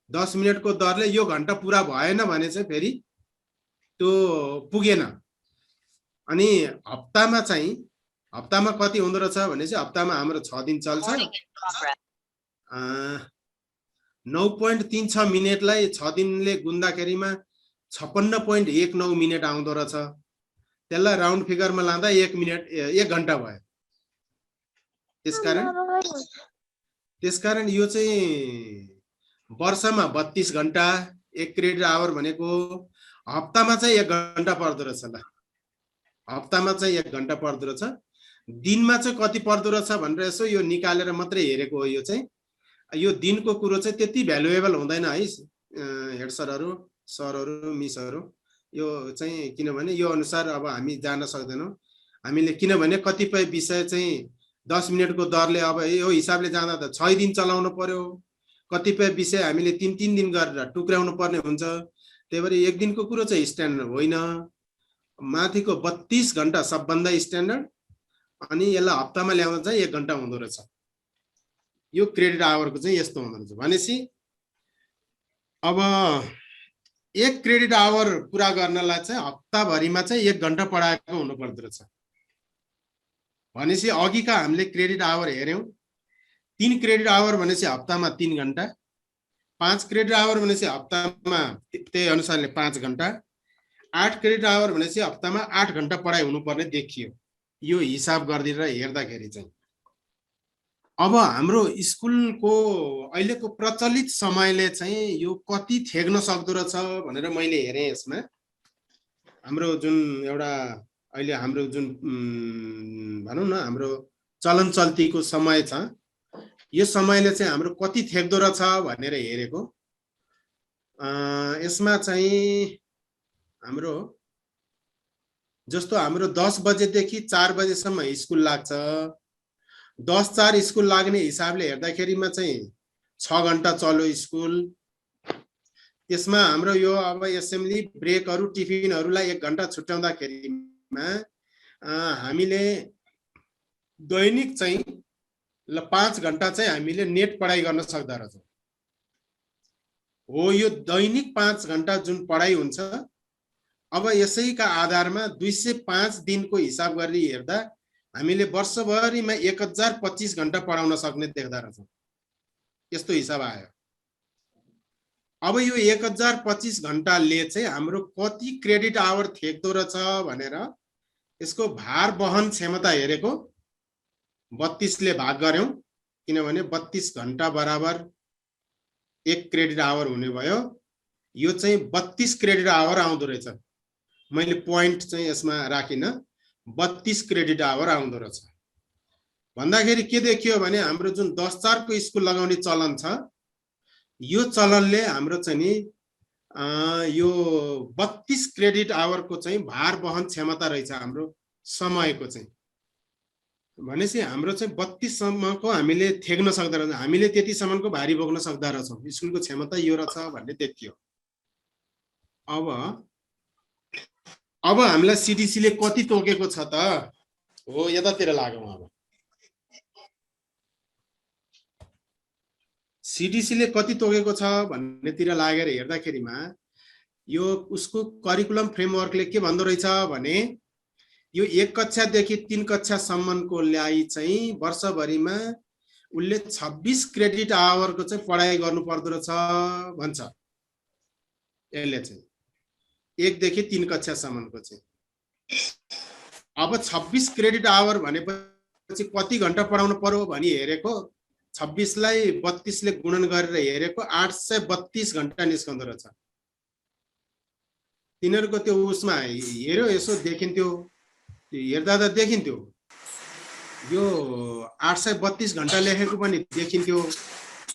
10 मिनेटको दरले यो घण्टा पुरा भएन भने चाहिँ फेरि त्यो पुगेन। अनि हप्तामा कति हुँदो रहेछ भने चाहिँ हप्तामा हाम्रो 6 दिन चल्छ। 9.36 मिनेटलाई 6 दिनले गुन्दाखेरिमा 56.19 मिनेट आउँदो रहेछ। त्यसलाई राउन्ड फिगरमा लाँदा 1 घण्टा भयो। त्यसकारण यो चाहिँ वर्षमा 32 घण्टा, 1 क्रेडिट आवर भनेको हप्तामा चाहिँ 1 घण्टा पर्दो रहेछ। ल हप्तामा चाहिँ 1 घण्टा पर्दो रहेछ। दिनमा चाहिँ कति पर्दो रहेछ भनेर यसो यो निकालेर मात्रै हेरेको हो। यो चाहिँ यो दिनको कुरो चाहिँ त्यति भ्यालुएबल हुँदैन है हेड सरहरू, सरहरू, मिसहरू। यो चाहिँ किनभने यो अनुसार अब हामी जान सक्दैनौँ हामीले, किनभने कतिपय विषय चाहिँ 10 मिनेटको दरले अब यो हिसाबले जाँदा त 6 दिन चलाउनु पर्यो। कतिपय विषय हामीले 3-3 दिन गरेर टुक्राउनु पर्ने हुन्छ। त्यही भएर एक दिनको कुरो चाहिँ स्ट्यान्डर्ड होइन। माथिको 32 घण्टा सबभन्दा स्ट्यान्डर्ड, अनि यसलाई हप्तामा ल्याउँदा चाहिँ 1 घण्टा हुँदो रहेछ। यो क्रेडिट आवरको चाहिँ यस्तो हुँदो रहेछ। भनेपछि अब 1 क्रेडिट आवर पुरा गर्नलाई चाहिँ हप्ताभरिमा चाहिँ 1 घण्टा पढाएको हुनु पर्दो रहेछ। भनेपछि अघिका हामीले क्रेडिट आवर हेर्यौं। 3 क्रेडिट आवर भनेपछि हप्तामा 3 घण्टा, 5 क्रेडिट आवर भनेपछि हप्तामा त्यही अनुसारले 5 घण्टा, 8 क्रेडिट आवर भनेपछि हप्तामा 8 घण्टा पढाइ हुनुपर्ने देखियो यो हिसाब गरिदिएर हेर्दाखेरि चाहिँ। अब हाम्रो स्कुलको अहिलेको प्रचलित समयले चाहिँ यो कति थेग्न सक्दो रहेछ भनेर मैले हेरेँ। यसमा हाम्रो जुन एउटा अहिले हाम्रो जुन भनौँ न हाम्रो चलन चल्तीको समय छ, यो समयले चाहिँ हाम्रो कति थेग्दो रहेछ भनेर हेरेको। यसमा चाहिँ हाम्रो जस्तो हाम्रो 10 बजेदेखि 4 बजेसम्म स्कुल लाग्छ। 10-4 स्कुल लाग्ने हिसाबले हेर्दाखेरिमा चाहिँ 6 घण्टा चल्यो स्कुल। त्यसमा हाम्रो यो अब एसेम्ब्ली ब्रेकहरू टिफिनहरूलाई 1 घण्टा छुट्याउँदाखेरिमा हामीले दैनिक चाहिँ 5 घण्टा चाहिँ हामीले नेट पढाइ गर्न सक्दा रहेछौँ। हो यो दैनिक 5 घण्टा जुन पढाइ हुन्छ, अब यसैका आधारमा 205 दिनको हिसाब गरी हेर्दा हामीले वर्षभरिमा 1025 घण्टा पढाउन सक्ने देख्दा रहेछौँ। यस्तो हिसाब आयो। अब यो 1025 घण्टाले चाहिँ हाम्रो कति क्रेडिट आवर थेक्दो रहेछ भनेर यसको भार वहन क्षमता हेरेको। 32 ले भाग गर्यौं, किनभने 32 घण्टा बराबर 1 क्रेडिट आवर हुने भयो। यो चाहिँ 32 क्रेडिट आवर आउँदो रहेछ। मैले पोइन्ट चाहिँ यसमा राखिन, 32 क्रेडिट आवर आउँदो रहेछ। भन्दाखेरि के देखियो भने हाम्रो जुन 10-4 को स्कुल लगाउने चलन छ, यो चलनले हाम्रो चाहिँ नि यो 32 क्रेडिट आवरको चाहिँ भार वहन क्षमता रहेछ हाम्रो समयको चाहिँ। भनेपछि हाम्रो चाहिँ 32 सम्मको हामीले थेग्न सक्दा रहेछ, हामीले त्यतिसम्मको भारी बोक्न सक्दा रहेछौँ। स्कुलको क्षमता यो रहेछ भन्ने देखियो। अब हामीलाई सीडीसी ले कति तोकेको छ त? हो यतातिर लागौँ। अब सीडीसी ले कति तोकेको छ भन्नेतिर लागेर हेर्दाखेरिमा यो उसको करिकुलम फ्रेमवर्कले के भन्दो रहेछ भने यो 1 कक्षादेखि 3 कक्षासम्मको ल्याई चाहिँ वर्षभरिमा उले 26 क्रेडिट आवरको चाहिँ पढाइ गर्नु पर्दो रहेछ भन्छ। यसले चाहिँ 1 देखि 3 कक्षासम्मको चाहिँ। अब 26 क्रेडिट आवर भनेपछि कति घण्टा पढाउनु पर्यो भनी हेरेको। 26 लाई 32 ले गुणन गरेर हेरेको 832 घण्टा निस्कँदो रहेछ। तिनीहरुको त्यो उसमा हेर्यो, यसो देखिन्थ्यो, हेर्दा त देखिन्थ्यो यो 832 घण्टा लेखेको पनि देखिन्थ्यो,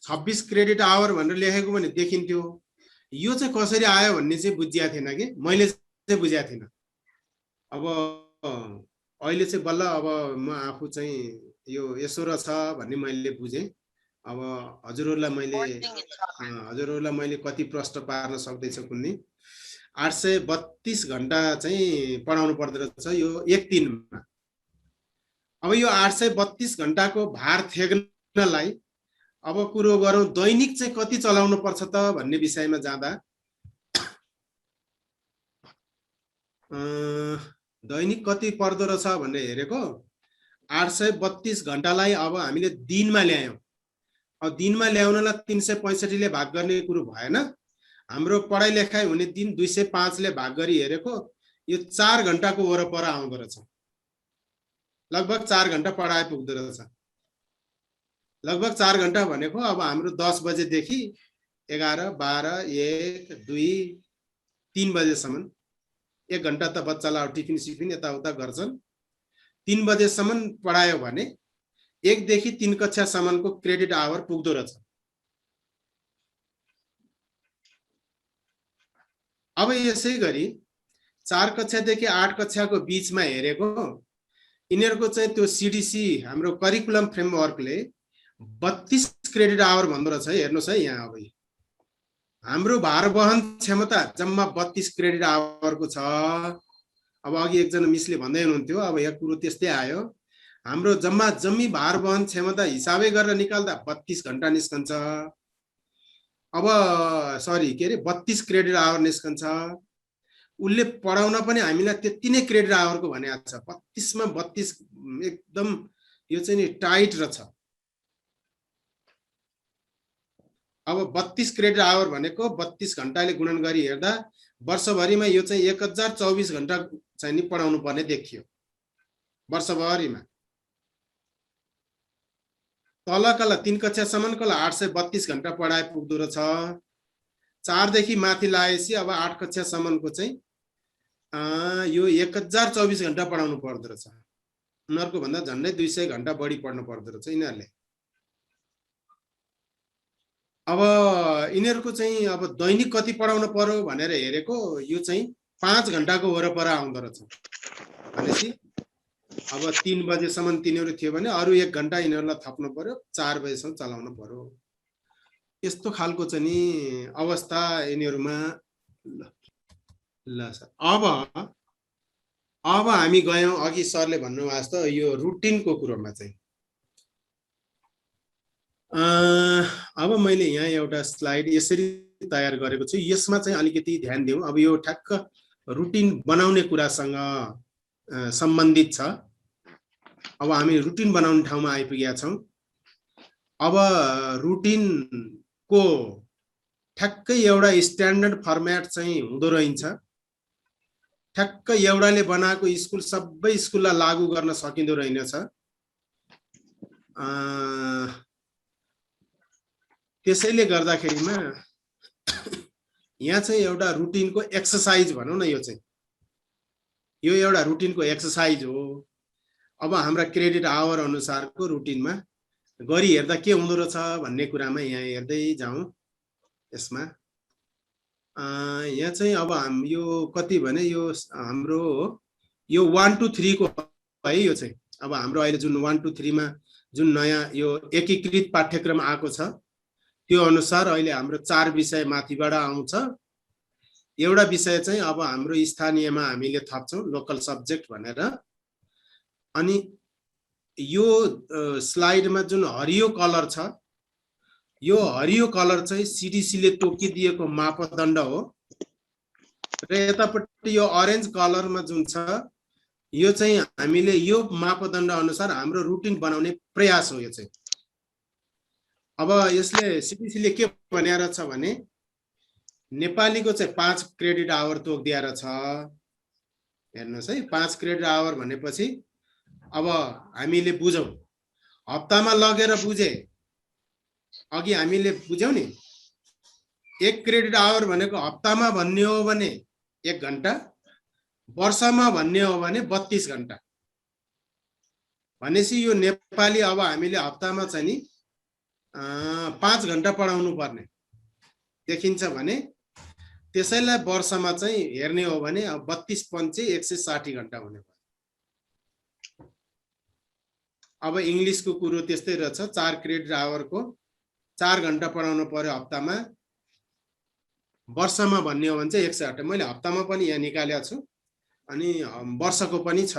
26 क्रेडिट आवर भनेर लेखेको भने देखिन्थ्यो। यो चाहिँ कसरी आयो भन्ने चाहिँ बुझिया थिएन कि मैले चाहिँ बुझिया थिएन। अब अहिले चाहिँ बल्ल अब म आफू चाहिँ यो यसो र छ भन्ने मैले बुझेँ। अब हजुरहरूलाई मैले कति प्रश्न पार्न सक्दैछु कुन्नी 832 घण्टा चाहिँ पढाउनु पर्दो रहेछ यो एक दिनमा। अब यो 832 घण्टाको भार थेग्नलाई अब कुरो गरौँ दैनिक चाहिँ कति चलाउनु पर्छ त भन्ने विषयमा जाँदा दैनिक कति पर्दो रहेछ भनेर हेरेको 832 घण्टालाई अब हामीले दिनमा ल्यायौँ। अब दिनमा ल्याउनलाई 365 ले भाग गर्ने कुरो भएन। हाम्रो पढाइ लेखाइ हुने दिन 205 ले भाग गरी हेरेको यो 4 घण्टाको वरपर आउँदो रहेछ। लगभग 4 घण्टा पढाइ पुग्दो रहेछ। लगभग 4 घण्टा भनेको अब हाम्रो 10 बजेदेखि 11, 12, 1, 2, 3 बजेसम्म 1 घण्टा त बच्चालाई टिफिन सिफिन यताउता गर्छन्। 3 बजेसम्म पढायो भने 1 देखि 3 कक्षासम्मको क्रेडिट आवर पुग्दो रहेछ। अब यसै गरी 4 कक्षादेखि 8 कक्षाको बीचमा हेरेको यिनीहरूको चाहिँ त्यो सीडीसी हाम्रो करिकुलम फ्रेमवर्कले 32 क्रेडिट आवर भन्दो रहेछ। हेर्नुहोस् है यहाँ अब हाम्रो भार वहन क्षमता जम्मा 32 क्रेडिट आवरको छ। अब अघि एकजना मिसले भन्दै हुनुहुन्थ्यो अब यहाँ कुरो त्यस्तै आयो। हाम्रो जम्मा जम्मी भार वहन क्षमता हिसाबै गरेर निकाल्दा 32 घण्टा निस्कन्छ। अब सरी के अरे 32 क्रेडिट आवर निस्कन्छ। उसले पढाउन पनि हामीलाई त्यति नै क्रेडिट आवरको भनेको छ। 32 मा 32 एकदम यो चाहिँ नि टाइट रहेछ। अब 32 क्रेडिट आवर भनेको 32 घण्टाले गुणन गरी हेर्दा वर्षभरिमा यो चाहिँ 1024 घण्टा चाहिँ नि पढाउनु पर्ने देखियो वर्षभरिमा। तलकालाई 3 कक्षासम्मकोलाई 832 घण्टा पढाइ पुग्दो रहेछ। 4 देखि माथि लागेपछि अब 8 कक्षासम्मको चाहिँ यो 1024 घण्टा पढाउनु पर्दो रहेछ। उनीहरूको भन्दा झन्डै 200 घण्टा बढी पढ्नु पर्दो रहेछ यिनीहरूले। अब यिनीहरूको चाहिँ अब दैनिक कति पढाउनु पर्यो भनेर हेरेको यो चाहिँ 5 घण्टाको वरपर आउँदो रहेछ। भनेपछि अब 3 बजेसम्म तिनीहरू थियो भने अरू 1 घण्टा यिनीहरूलाई थप्नु पर्यो। 4 बजेसम्म चलाउनु पर्यो। यस्तो खालको चाहिँ नि अवस्था यिनीहरूमा। ल सर अब हामी गयौँ अघि सरले भन्नुभएको जस्तो यो रुटिनको कुरोमा चाहिँ। अब मैले यहाँ एउटा स्लाइड यसरी तयार गरेको छु। यसमा चाहिँ अलिकति ध्यान दिउँ। अब यो ठ्याक्क रुटिन बनाउने कुरासँग सम्बन्धित छ। अब हामी रुटिन बनाउने ठाउँमा आइपुगेका छौँ। अब रुटिनको ठ्याक्कै एउटा स्ट्यान्डर्ड फर्म्याट चाहिँ हुँदो रहेछ। ठ्याक्क एउटाले बनाएको स्कुल सबै स्कुललाई लागू गर्न सकिँदो रहेनछ। त्यसैले गर्दाखेरिमा यहाँ चाहिँ एउटा रुटिनको एक्सर्साइज भनौँ न। यो चाहिँ यो एउटा रुटिनको एक्सर्साइज हो। अब हाम्रा क्रेडिट आवर अनुसारको रुटिनमा गरी हेर्दा के हुँदो रहेछ भन्ने कुरामा यहाँ हेर्दै जाउँ। यसमा यहाँ चाहिँ अब यो कति भने यो हाम्रो यो 1 to 3 को है। यो चाहिँ अब हाम्रो अहिले जुन 1 to 3 मा जुन नयाँ यो एकीकृत पाठ्यक्रम आएको छ त्यो अनुसार अहिले हाम्रो 4 विषय माथिबाट आउँछ। एउटा विषय चाहिँ अब हाम्रो स्थानीयमा हामीले थप्छौँ लोकल सब्जेक्ट भनेर। अनि यो स्लाइडमा जुन हरियो कलर छ यो हरियो कलर चाहिँ सीडीसीले तोकिदिएको मापदण्ड हो। र यतापट्टि यो अरेन्ज कलरमा जुन छ यो चाहिँ हामीले यो मापदण्ड अनुसार हाम्रो रुटिन बनाउने प्रयास हो। यो चाहिँ अब यसले सीडीसीले के भनेर छ भने नेपालीको चाहिँ 5 क्रेडिट आवर तोकिदिएर छ। हेर्नुहोस् है 5 क्रेडिट आवर भनेपछि अब हामीले बुझौँ हप्तामा लगेर बुझे अघि हामीले बुझ्यौँ नि 1 क्रेडिट आवर भनेको हप्तामा भन्ने हो भने 1 घण्टा, वर्षमा भन्ने हो भने 32 घण्टा। भनेपछि यो नेपाली अब हामीले हप्तामा चाहिँ नि 5 घण्टा पढाउनु पर्ने देखिन्छ भने त्यसैलाई वर्षमा चाहिँ हेर्ने हो भने 32 पंचे 160 घण्टा हुने भयो। अब इंग्लिशको कुरो त्यस्तै रहेछ। 4 क्रेडिट आवरको 4 घण्टा पढाउनु पर्यो हप्तामा। वर्षमा भन्ने हो भने चाहिँ 108। मैले हप्तामा पनि यहाँ निकालेको छु अनि वर्षको पनि छ।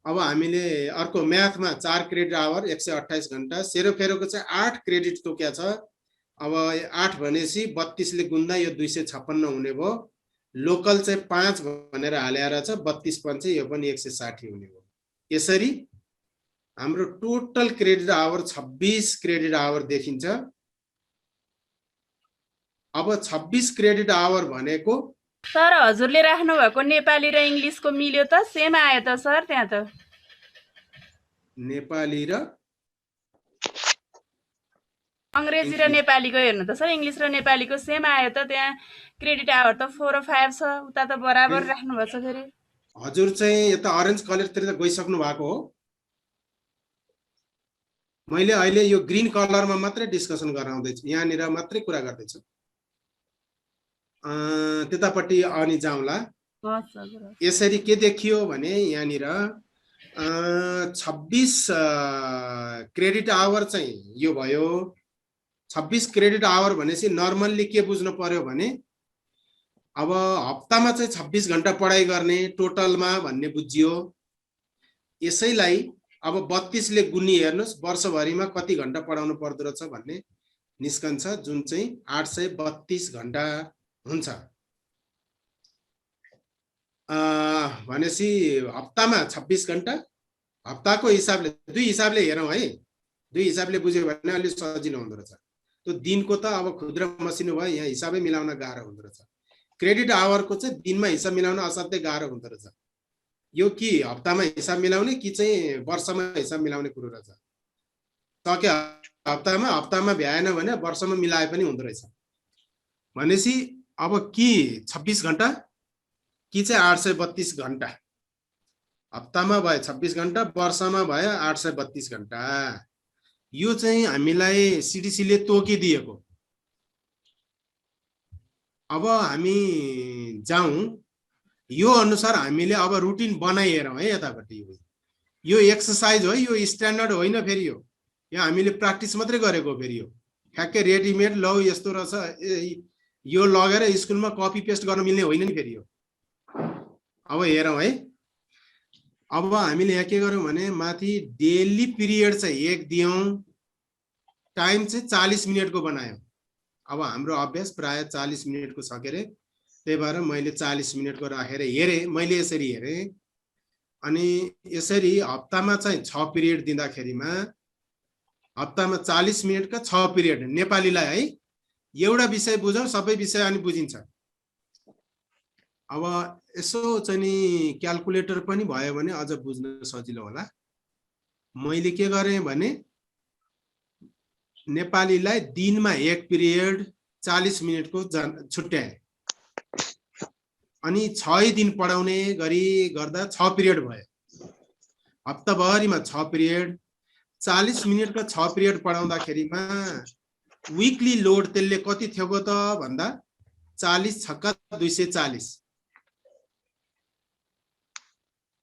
अब हामीले अर्को म्याथमा 4 क्रेडिट आवर 128 घण्टा, सेरोफेरोको चाहिँ 8 क्रेडिट तोक्या छ। अब 8 भनेपछि 32 ले गुन्दा यो 256 हुने भयो। लोकल चाहिँ 5 भनेर हालेर छ 32 पंचे यो पनि 160 हुने भयो। यसरी हाम्रो total credit hour 26 credit hour देखिन्छ। अब 26 क्रेडिट आवर भनेको सर हजुरले राख्नु भएको नेपाली र इंग्लिशको मिल्यो त सेम आयो त सर त्यहाँ त नेपाली र अंग्रेजी र नेपालीको हेर्नु त सर इंग्लिश र नेपालीको सेम आयो त त्यहाँ क्रेडिट आवर त 4 र 5 छ उता त बराबर राख्नु भएको छ फेरि हजुर चाहिँ यता अरेन्ज कलरतिर त गइसक्नु भएको हो। मैले अहिले यो ग्रीन कलरमा मात्रै डिस्कसन गराउँदै छु, यहाँनिर मात्रै कुरा गर्दै छु। त्यतापट्टि अनि जाउँला। यसरी के देखियो भने यहाँनिर 26 क्रेडिट आवर चाहिँ यो भयो। 26 क्रेडिट आवर भनेपछि नर्मल्ली के बुझ्नु पर्यो भने अब हप्तामा चाहिँ 26 घण्टा पढाइ गर्ने टोटलमा भन्ने बुझियो। यसैलाई अब 32 ले गुनी हेर्नुस् वर्षभरिमा कति घण्टा पढाउनु पर्दो रहेछ भन्ने निस्कन्छ, जुन चाहिँ 832 घण्टा हुन्छ। भनेपछि हप्तामा 26 घण्टा, हप्ताको हिसाबले दुई हिसाबले हेरौँ है। दुई हिसाबले बुझ्यो भने अलि सजिलो हुँदो रहेछ। त्यो दिनको त अब खुद्रा मसिनो भयो, यहाँ हिसाबै मिलाउन गाह्रो हुँदो रहेछ। क्रेडिट आवरको चाहिँ दिनमा हिसाब मिलाउन असाध्यै गाह्रो हुँदो रहेछ। यो कि हप्तामा हिसाब मिलाउने कि चाहिँ वर्षमा हिसाब मिलाउने कुरो रहेछ। सक्यो हप्तामा भ्याएन भने वर्षमा मिलाए पनि हुँदो रहेछ। भनेपछि अब कि 26 घण्टा कि चाहिँ 832 घण्टा। हप्तामा भयो 26 घण्टा, वर्षमा भयो 832 घण्टा। यो चाहिँ हामीलाई सीडीसी ले तोकिदिएको। अब हामी जाउँ यो अनुसार हामीले अब रुटिन बनाइहेरौँ है। यतापट्टि यो एक्सरसाइज हो, यो स्ट्यान्डर्ड होइन फेरि यो हामीले प्र्याक्टिस मात्रै गरेको। फेरि यो ठ्याक्कै रेडिमेड लौ यस्तो रहेछ यो लगेर स्कुलमा कपी पेस्ट गर्न मिल्ने होइन नि फेरि यो। अब हेरौँ है। अब हामीले यहाँ के गर्यौँ भने माथि डेली पिरियड चाहिँ 1 दियौँ, टाइम चाहिँ 40 मिनटको बनायौँ। अब हाम्रो अभ्यास प्राय 40 मिनटको छ के अरे, त्यही भएर मैले 40 मिनटको राखेर हेरेँ। मैले यसरी हेरेँ अनि यसरी हप्तामा चाहिँ 6 पिरियड दिँदाखेरिमा हप्तामा 40 मिनटका 6 पिरियड नेपालीलाई है। एउटा विषय बुझौँ, सबै विषय अनि बुझिन्छ। अब यसो चाहिँ नि क्याल्कुलेटर पनि भयो भने अझ बुझ्न सजिलो होला। मैले के गरेँ भने नेपालीलाई दिनमा 1 पिरियड 40 मिनटको छुट्याएँ अनि 6 दिन पढाउने गरी गर्दा 6 पिरियड भयो। हप्ताभरिमा 6 पिरियड 40 मिनटका 6 पिरियड पढाउँदाखेरिमा वीकली लोड त्यसले कति थियो त भन्दा 40 छक्का 240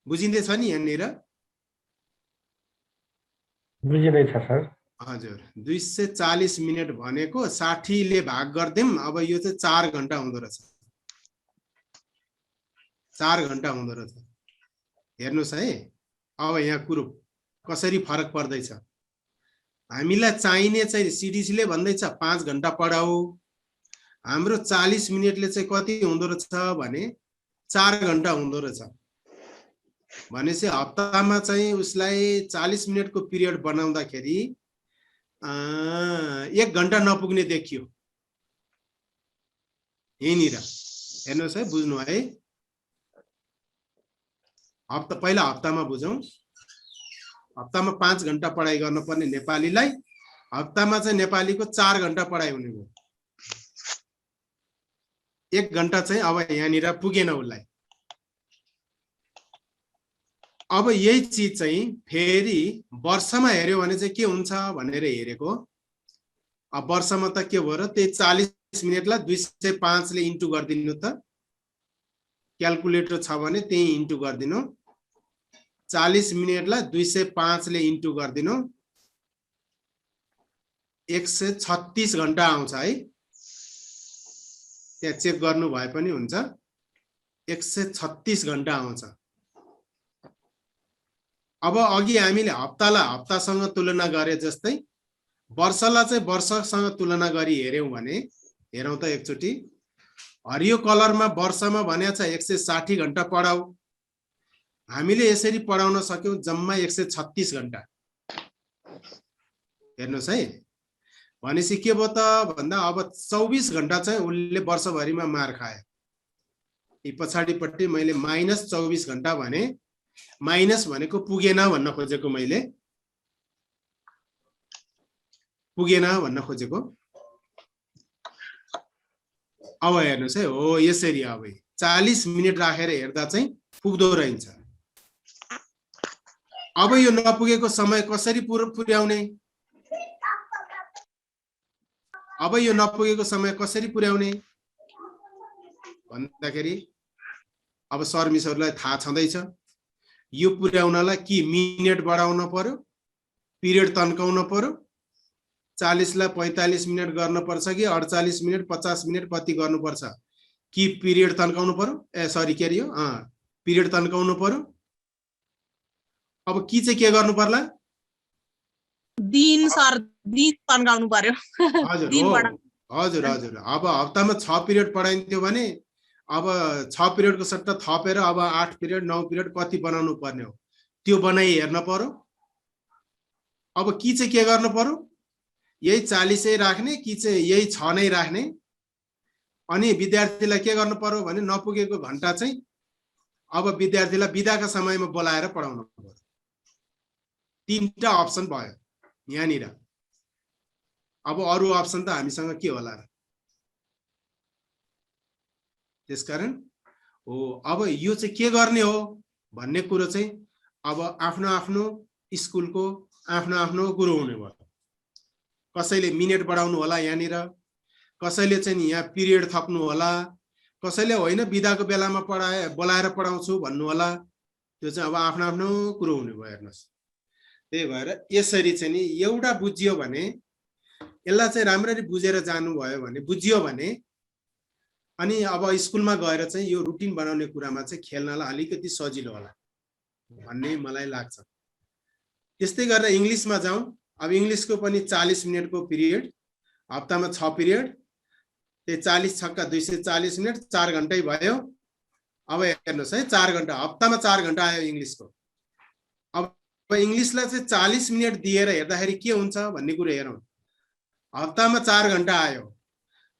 बुझिँदैछ नि यहाँनिर? बुझिँदैछ सर। हजुर 240 मिनट भनेको 60 ले भाग गर्दिम। अब यो चाहिँ 4 घण्टा हुँदो रहेछ। 4 घण्टा हुँदो रहेछ। हेर्नुस् है। अब यहाँ कुरो कसरी फरक पर्दैछ। हामीलाई चाहिने चाहिँ सीडीसी ले भन्दैछ 5 घण्टा पढाऊ। हाम्रो 40 मिनटले चाहिँ कति हुँदो रहेछ भने 4 घण्टा हुँदो रहेछ। भनेपछि हप्तामा चाहिँ उसलाई 40 मिनटको पिरियड बनाउँदाखेरि 1 घण्टा नपुग्ने देखियो यहीँनिर। हेर्नुहोस् है, बुझ्नु है। पहिला हप्तामा बुझौँ। हप्तामा 5 घण्टा पढाइ गर्नुपर्ने नेपालीलाई हप्तामा चाहिँ नेपालीको 4 घण्टा पढाइ हुने भयो। 1 घण्टा चाहिँ अब यहाँनिर पुगेन उसलाई। अब यही चिज चाहिँ फेरि वर्षमा हेर्यो भने चाहिँ के हुन्छ भनेर हेरेको। अब वर्षमा त के भयो र त्यही 40 मिनेटलाई 205 ले इन्टु गरिदिनु त। क्याल्कुलेटर छ भने त्यही इन्टु गरिदिनु। 40 मिनेटलाई 205 ले इन्टु गरिदिनु। 136 घण्टा आउँछ है। त्यहाँ चेक गर्नु भए पनि हुन्छ। 136 घण्टा आउँछ। अब अघि हामीले हप्तालाई हप्तासँग तुलना गरे जस्तै वर्षलाई चाहिँ वर्षसँग तुलना गरी हेर्यौं भने हेरौं त एकचोटी। हरियो कलरमा वर्षमा भनेको छ 160 घण्टा पढाऊ। हामीले यसरी पढाउन सक्यौं जम्मा 136 घण्टा। हेर्नुस् है। भनेपछि के भयो त भन्दा अब 24 घण्टा चाहिँ उले वर्षभरिमा मार खायो। यी पछाडिपट्टि मैले -24 घण्टा भने माइनस भनेको पुगेन भन्न खोजेको मैले। पुगेन भन्न खोजेको। अब हेर्नुस् है। हो यसरी अब 40 मिनेट राखेर हेर्दा चाहिँ पुग्दो रहन्छ। अब यो नपुगेको समय कसरी पुर्याउने? अब यो नपुगेको समय कसरी पुर्याउने भन्दाखेरि अब सर मिसहरुलाई थाहा छँदैछ। यो पुर्याउनलाई कि मिनेट बढाउन पर्यो, पिरियड तन्काउन पर्यो। 40 लाई 45 मिनेट गर्न पर्छ कि 48 मिनेट 50 मिनेट कति गर्नु पर्छ कि पिरियड तन्काउनु पर्यो। सरी के रियो पिरियड तन्काउनु पर्यो। अब कि चाहिँ के गर्नु पर्ला? दिन सर दिन तन्काउनु पर्यो। हजुर हजुर हजुर। अब हप्तामा 6 पिरियड पढाइन्थ्यो भने अब 6 पिरियडको सट्टा थपेर अब 8 पिरियड 9 पिरियड कति बनाउनु पर्ने हो त्यो बनाइ हेर्न पर्यो। अब कि चाहिँ के गर्नु पर्यो? यही 40 राख्ने कि चाहिँ यही 6 नै राख्ने। अनि विद्यार्थीलाई के गर्नु पर्यो भने नपुगेको घण्टा चाहिँ अब विद्यार्थीलाई बिदाका समयमा बोलाएर पढाउनु पर्यो। तीनटा अप्सन भयो यहाँनिर। अब अरु अप्सन त हामीसँग के होला र? त्यसकारण हो अब यो चाहिँ के गर्ने हो भन्ने कुरो चाहिँ अब आफ्नो आफ्नो स्कुलको आफ्नो आफ्नो गुरु हुने भयो। कसैले मिनेट बढाउनु होला यहाँनिर, कसैले चाहिँ यहाँ पिरियड थप्नु होला, कसैले होइन बिदाको बेलामा बोलाएर पढाउँछु भन्नु होला। त्यो चाहिँ अब आफ्नो आफ्नो कुरो हुने भयो। हेर्नुस् त्यही भएर यसरी चाहिँ नि एउटा बुझियो भने यसलाई चाहिँ राम्ररी बुझेर जानुभयो भने बुझियो भने अनि अब स्कुलमा गएर चाहिँ यो रुटिन बनाउने कुरामा चाहिँ खेल्नलाई अलिकति सजिलो होला भन्ने मलाई लाग्छ। त्यस्तै गरेर इंग्लिशमा जाउँ। अब इंग्लिशको पनि 40 मिनेटको पिरियड, हप्तामा 6 पिरियड, त्यही 40 छक्का 240 मिनेट 4 घण्टै भयो। अब हेर्नुस् है 4 घण्टा हप्तामा 4 घण्टा आयो इंग्लिशको। अब इंग्लिशलाई चाहिँ 40 मिनेट दिएर हेर्दाखेरि के हुन्छ भन्ने कुरा हेरौँ। हप्तामा 4 घण्टा आयो।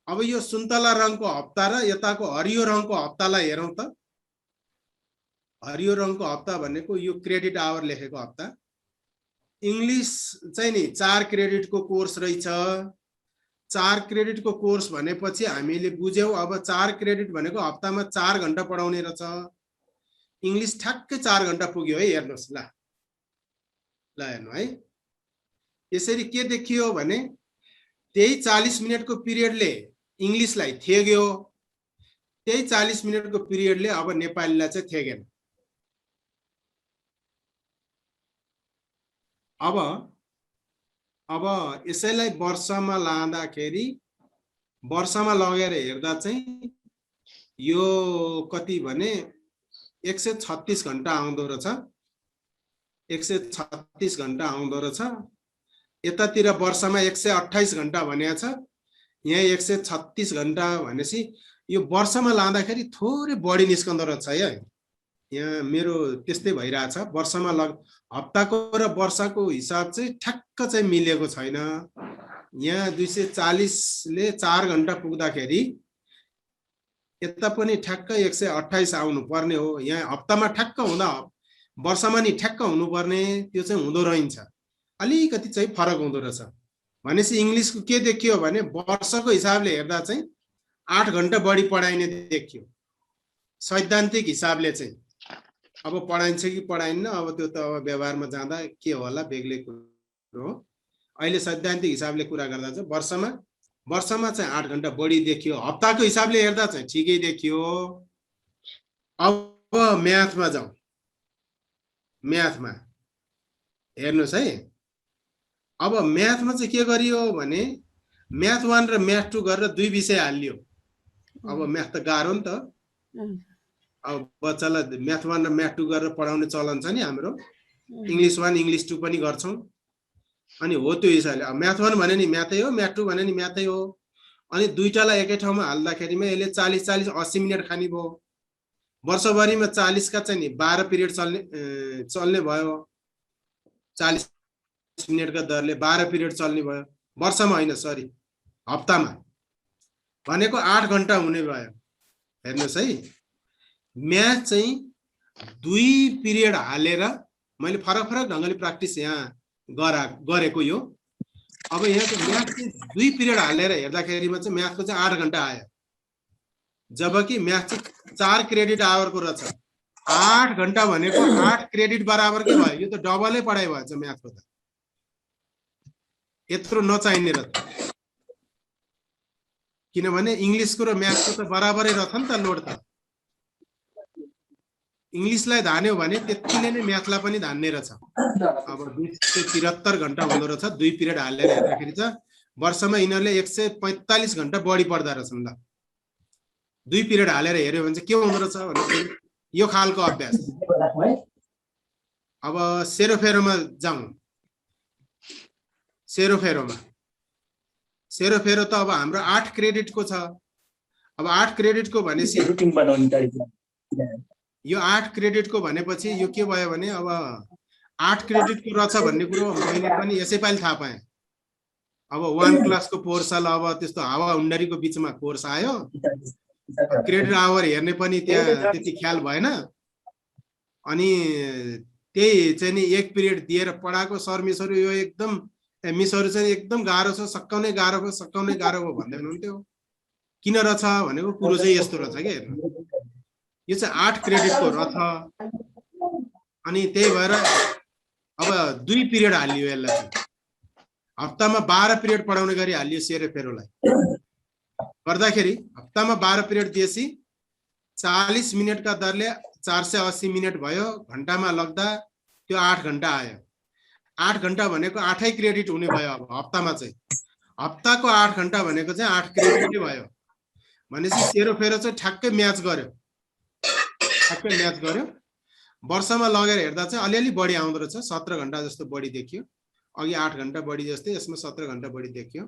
अब यो सुन्तला रङको हप्ता र यताको हरियो रङको हप्तालाई हेरौँ त। हरियो रङको हप्ता भनेको यो क्रेडिट आवर लेखेको हप्ता। इंग्लिश चाहिँ नि 4 क्रेडिटको कोर्स रहेछ। 4 क्रेडिटको कोर्स भनेपछि हामीले बुझ्यौं अब 4 क्रेडिट भनेको हप्तामा 4 घण्टा पढाउने रहेछ। इंग्लिश ठ्याक्कै 4 घण्टा पुग्यो है। हेर्नुस् ल हेर्नु है। यसरी के देखियो भने त्यही 40 मिनेटको पिरियडले इंग्लिशलाई थेग्यो, त्यही 40 मिनेटको पिरियडले अब नेपालीलाई चाहिँ थेगेन। अब यसैलाई वर्षमा लाँदाखेरि वर्षमा लगेर हेर्दा चाहिँ यो कति भने 136 घण्टा आउँदो रहेछ। 136 घण्टा आउँदो रहेछ। यतातिर वर्षमा 128 घण्टा भनेको छ, यहाँ 136 घण्टा भनेपछि यो वर्षमा लाँदाखेरि थोरै बढी निस्कँदो रहेछ है। यहाँ मेरो त्यस्तै भइरहेछ। वर्षमा हप्ताको र वर्षको हिसाब चाहिँ ठ्याक्क चाहिँ मिलेको छैन। यहाँ 240 ले 4 घण्टा पुग्दाखेरि यता पनि ठ्याक्क 128 आउनु पर्ने हो। यहाँ हप्तामा ठ्याक्क हुँदा वर्षमा नि ठ्याक्क हुनुपर्ने, त्यो चाहिँ हुँदो रहन्छ। अलिकति चाहिँ फरक हुँदो रहेछ। भनेपछि इंग्लिशको के देखियो भने वर्षको हिसाबले हेर्दा चाहिँ 8 घण्टा बढी पढाइने देखियो। सैद्धान्तिक हिसाबले चाहिँ अब पढाइन्छ कि पढाइन्न अब त्यो त अब व्यवहारमा जाँदा के होला बेग्लै कुरो हो। अहिले सैद्धान्तिक हिसाबले कुरा गर्दा चाहिँ वर्षमा चाहिँ 8 घण्टा बढी देखियो। हप्ताको हिसाबले हेर्दा चाहिँ ठिकै देखियो। अब म्याथमा जाउँ। म्याथमा हेर्नुहोस् है। अब म्याथमा चाहिँ के गरियो भने म्याथ 1 र म्याथ 2 गरेर 2 विषय हालियो। अब म्याथ त गाह्रो नि त। अब बच्चालाई म्याथ 1 र म्याथ 2 गरेर पढाउने चलन छ नि हाम्रो। इङ्ग्लिस 1 इङ्ग्लिस 2 पनि गर्छौँ। अनि हो त्यो हिसाबले म्याथ 1 भने नि म्याथै हो, म्याथ 2 भने नि म्याथै हो। अनि दुईटालाई एकै ठाउँमा हाल्दाखेरिमा यसले 40 80 मिनेट खाने भयो। वर्षभरिमा 40 का चाहिँ नि 12 पिरियड चल्ने भयो। 40 मिनेटका दरले 12 पिरियड चल्ने भयो। वर्षमा होइन, सरी, हप्तामा भनेको 8 घण्टा हुने भयो। हेर्नुहोस् है, म्याथ चाहिँ 2 पिरियड हालेर मैले फरक ढङ्गले प्र्याक्टिस यहाँ गरेको यो। अब यहाँ चाहिँ म्याथ चाहिँ 2 पिरियड हालेर हेर्दाखेरिमा चाहिँ म्याथको चाहिँ 8 घण्टा आयो। जबकि म्याथ चाहिँ 4 क्रेडिट आवरको रहेछ। 8 घण्टा भनेको 8 क्रेडिट बराबरकै भयो। यो त डबलै पढाइ भएछ म्याथको त। यत्रो नचाहिने र किनभने इङ्ग्लिसको र म्याथको त बराबरै रहेछ नि त लोड त। इङ्ग्लिसलाई धान्यो भने त्यतिले नै म्याथलाई पनि धान्ने रहेछ। अब 273 घण्टा हुँदो रहेछ 2 पिरियड हालेर हेर्दाखेरि चाहिँ वर्षमा यिनीहरूले 145 घण्टा बढी पढ्दा रहेछन्। ल 2 पिरियड हालेर हेऱ्यो भने चाहिँ के हुँदो रहेछ भने यो खालको अभ्यास। अब सेरोफेरोमा जाउँ। सेरोफेरो त अब हाम्रो 8 क्रेडिटको छ। अब 8 क्रेडिटको भनेपछि यो 8 क्रेडिटको भनेपछि यो के भयो भने अब 8 क्रेडिटको रहेछ भन्ने कुरो मैले पनि यसैपालि थाहा पाएँ। अब 1 क्लासको कोर्स अब त्यस्तो हावा हुन्डरीको बिचमा कोर्स आयो। क्रेडिट आवर हेर्ने पनि त्यहाँ त्यति ख्याल भएन। अनि त्यही चाहिँ नि 1 पिरियड दिएर पढाएको सर मिसहरू यो एकदम मिसहरू चाहिँ एकदम गाह्रो छ, सकाउनै गाह्रो भयो भन्दै हुनुहुन्थ्यो। किन रहेछ भनेको कुरो चाहिँ यस्तो रहेछ कि हेर्नु, यो चाहिँ 8 क्रेडिटको रहेछ। अनि त्यही भएर अब 2 पिरियड हालियो यसलाई चाहिँ। हप्तामा 12 पिरियड पढाउने गरी हालियो सेरोफेरोलाई। गर्दाखेरि हप्तामा 12 पिरियड दिएपछि 40 मिनेटका दरले 480 मिनेट भयो। घण्टामा लग्दा त्यो 8 घण्टा आयो। 8 घण्टा भनेको 8 क्रेडिट हुने भयो। अब हप्तामा चाहिँ हप्ताको 8 घण्टा भनेको चाहिँ 8 क्रेडिटै भयो। भनेपछि सेरोफेरो चाहिँ ठ्याक्कै म्याच गर्यो। वर्षमा लगेर हेर्दा चाहिँ अलिअलि बढी आउँदो रहेछ। 17 घण्टा जस्तो बढी देखियो। अघि 8 घण्टा बढी जस्तै यसमा 17 घण्टा बढी देखियो।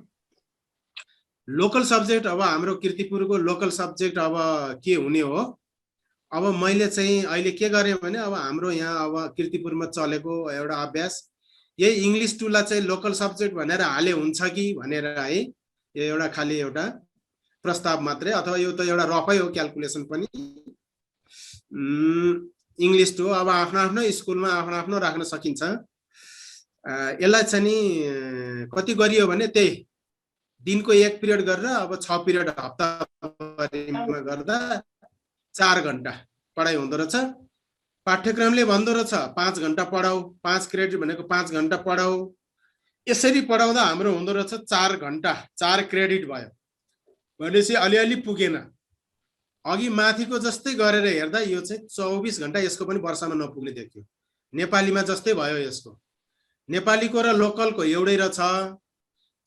लोकल सब्जेक्ट अब हाम्रो कीर्तिपुरको लोकल सब्जेक्ट अब के हुने हो। अब मैले चाहिँ अहिले के गरेँ भने अब हाम्रो यहाँ अब कीर्तिपुरमा चलेको एउटा अभ्यास यही इङ्ग्लिस 2 लाई चाहिँ लोकल सब्जेक्ट भनेर हाले हुन्छ कि भनेर है। यो एउटा खाली एउटा प्रस्ताव मात्रै, अथवा यो त एउटा रफै हो क्याल्कुलेसन पनि। इङ्ग्लिस 2 अब आफ्नो स्कुलमा आफ्नो राख्न सकिन्छ। यसलाई चाहिँ नि कति गरियो भने त्यही दिनको 1 पिरियड गरेर अब 6 पिरियड हप्ताभरिमा गर्दा 4 घण्टा पढाइ हुँदो रहेछ। पाठ्यक्रमले भन्दो रहेछ 5 घण्टा पढाऊ, 5 क्रेडिट भनेको 5 घण्टा पढाऊ। यसरी पढाउँदा हाम्रो हुँदो रहेछ 4 घण्टा, 4 क्रेडिट भयो। भनेपछि अलिअलि पुगेन। अघि माथिको जस्तै गरेर हेर्दा यो चाहिँ 24 घण्टा यसको पनि वर्षमा नपुग्ने देखियो। नेपालीमा जस्तै भयो यसको। नेपालीको र लोकलको एउटै रहेछ,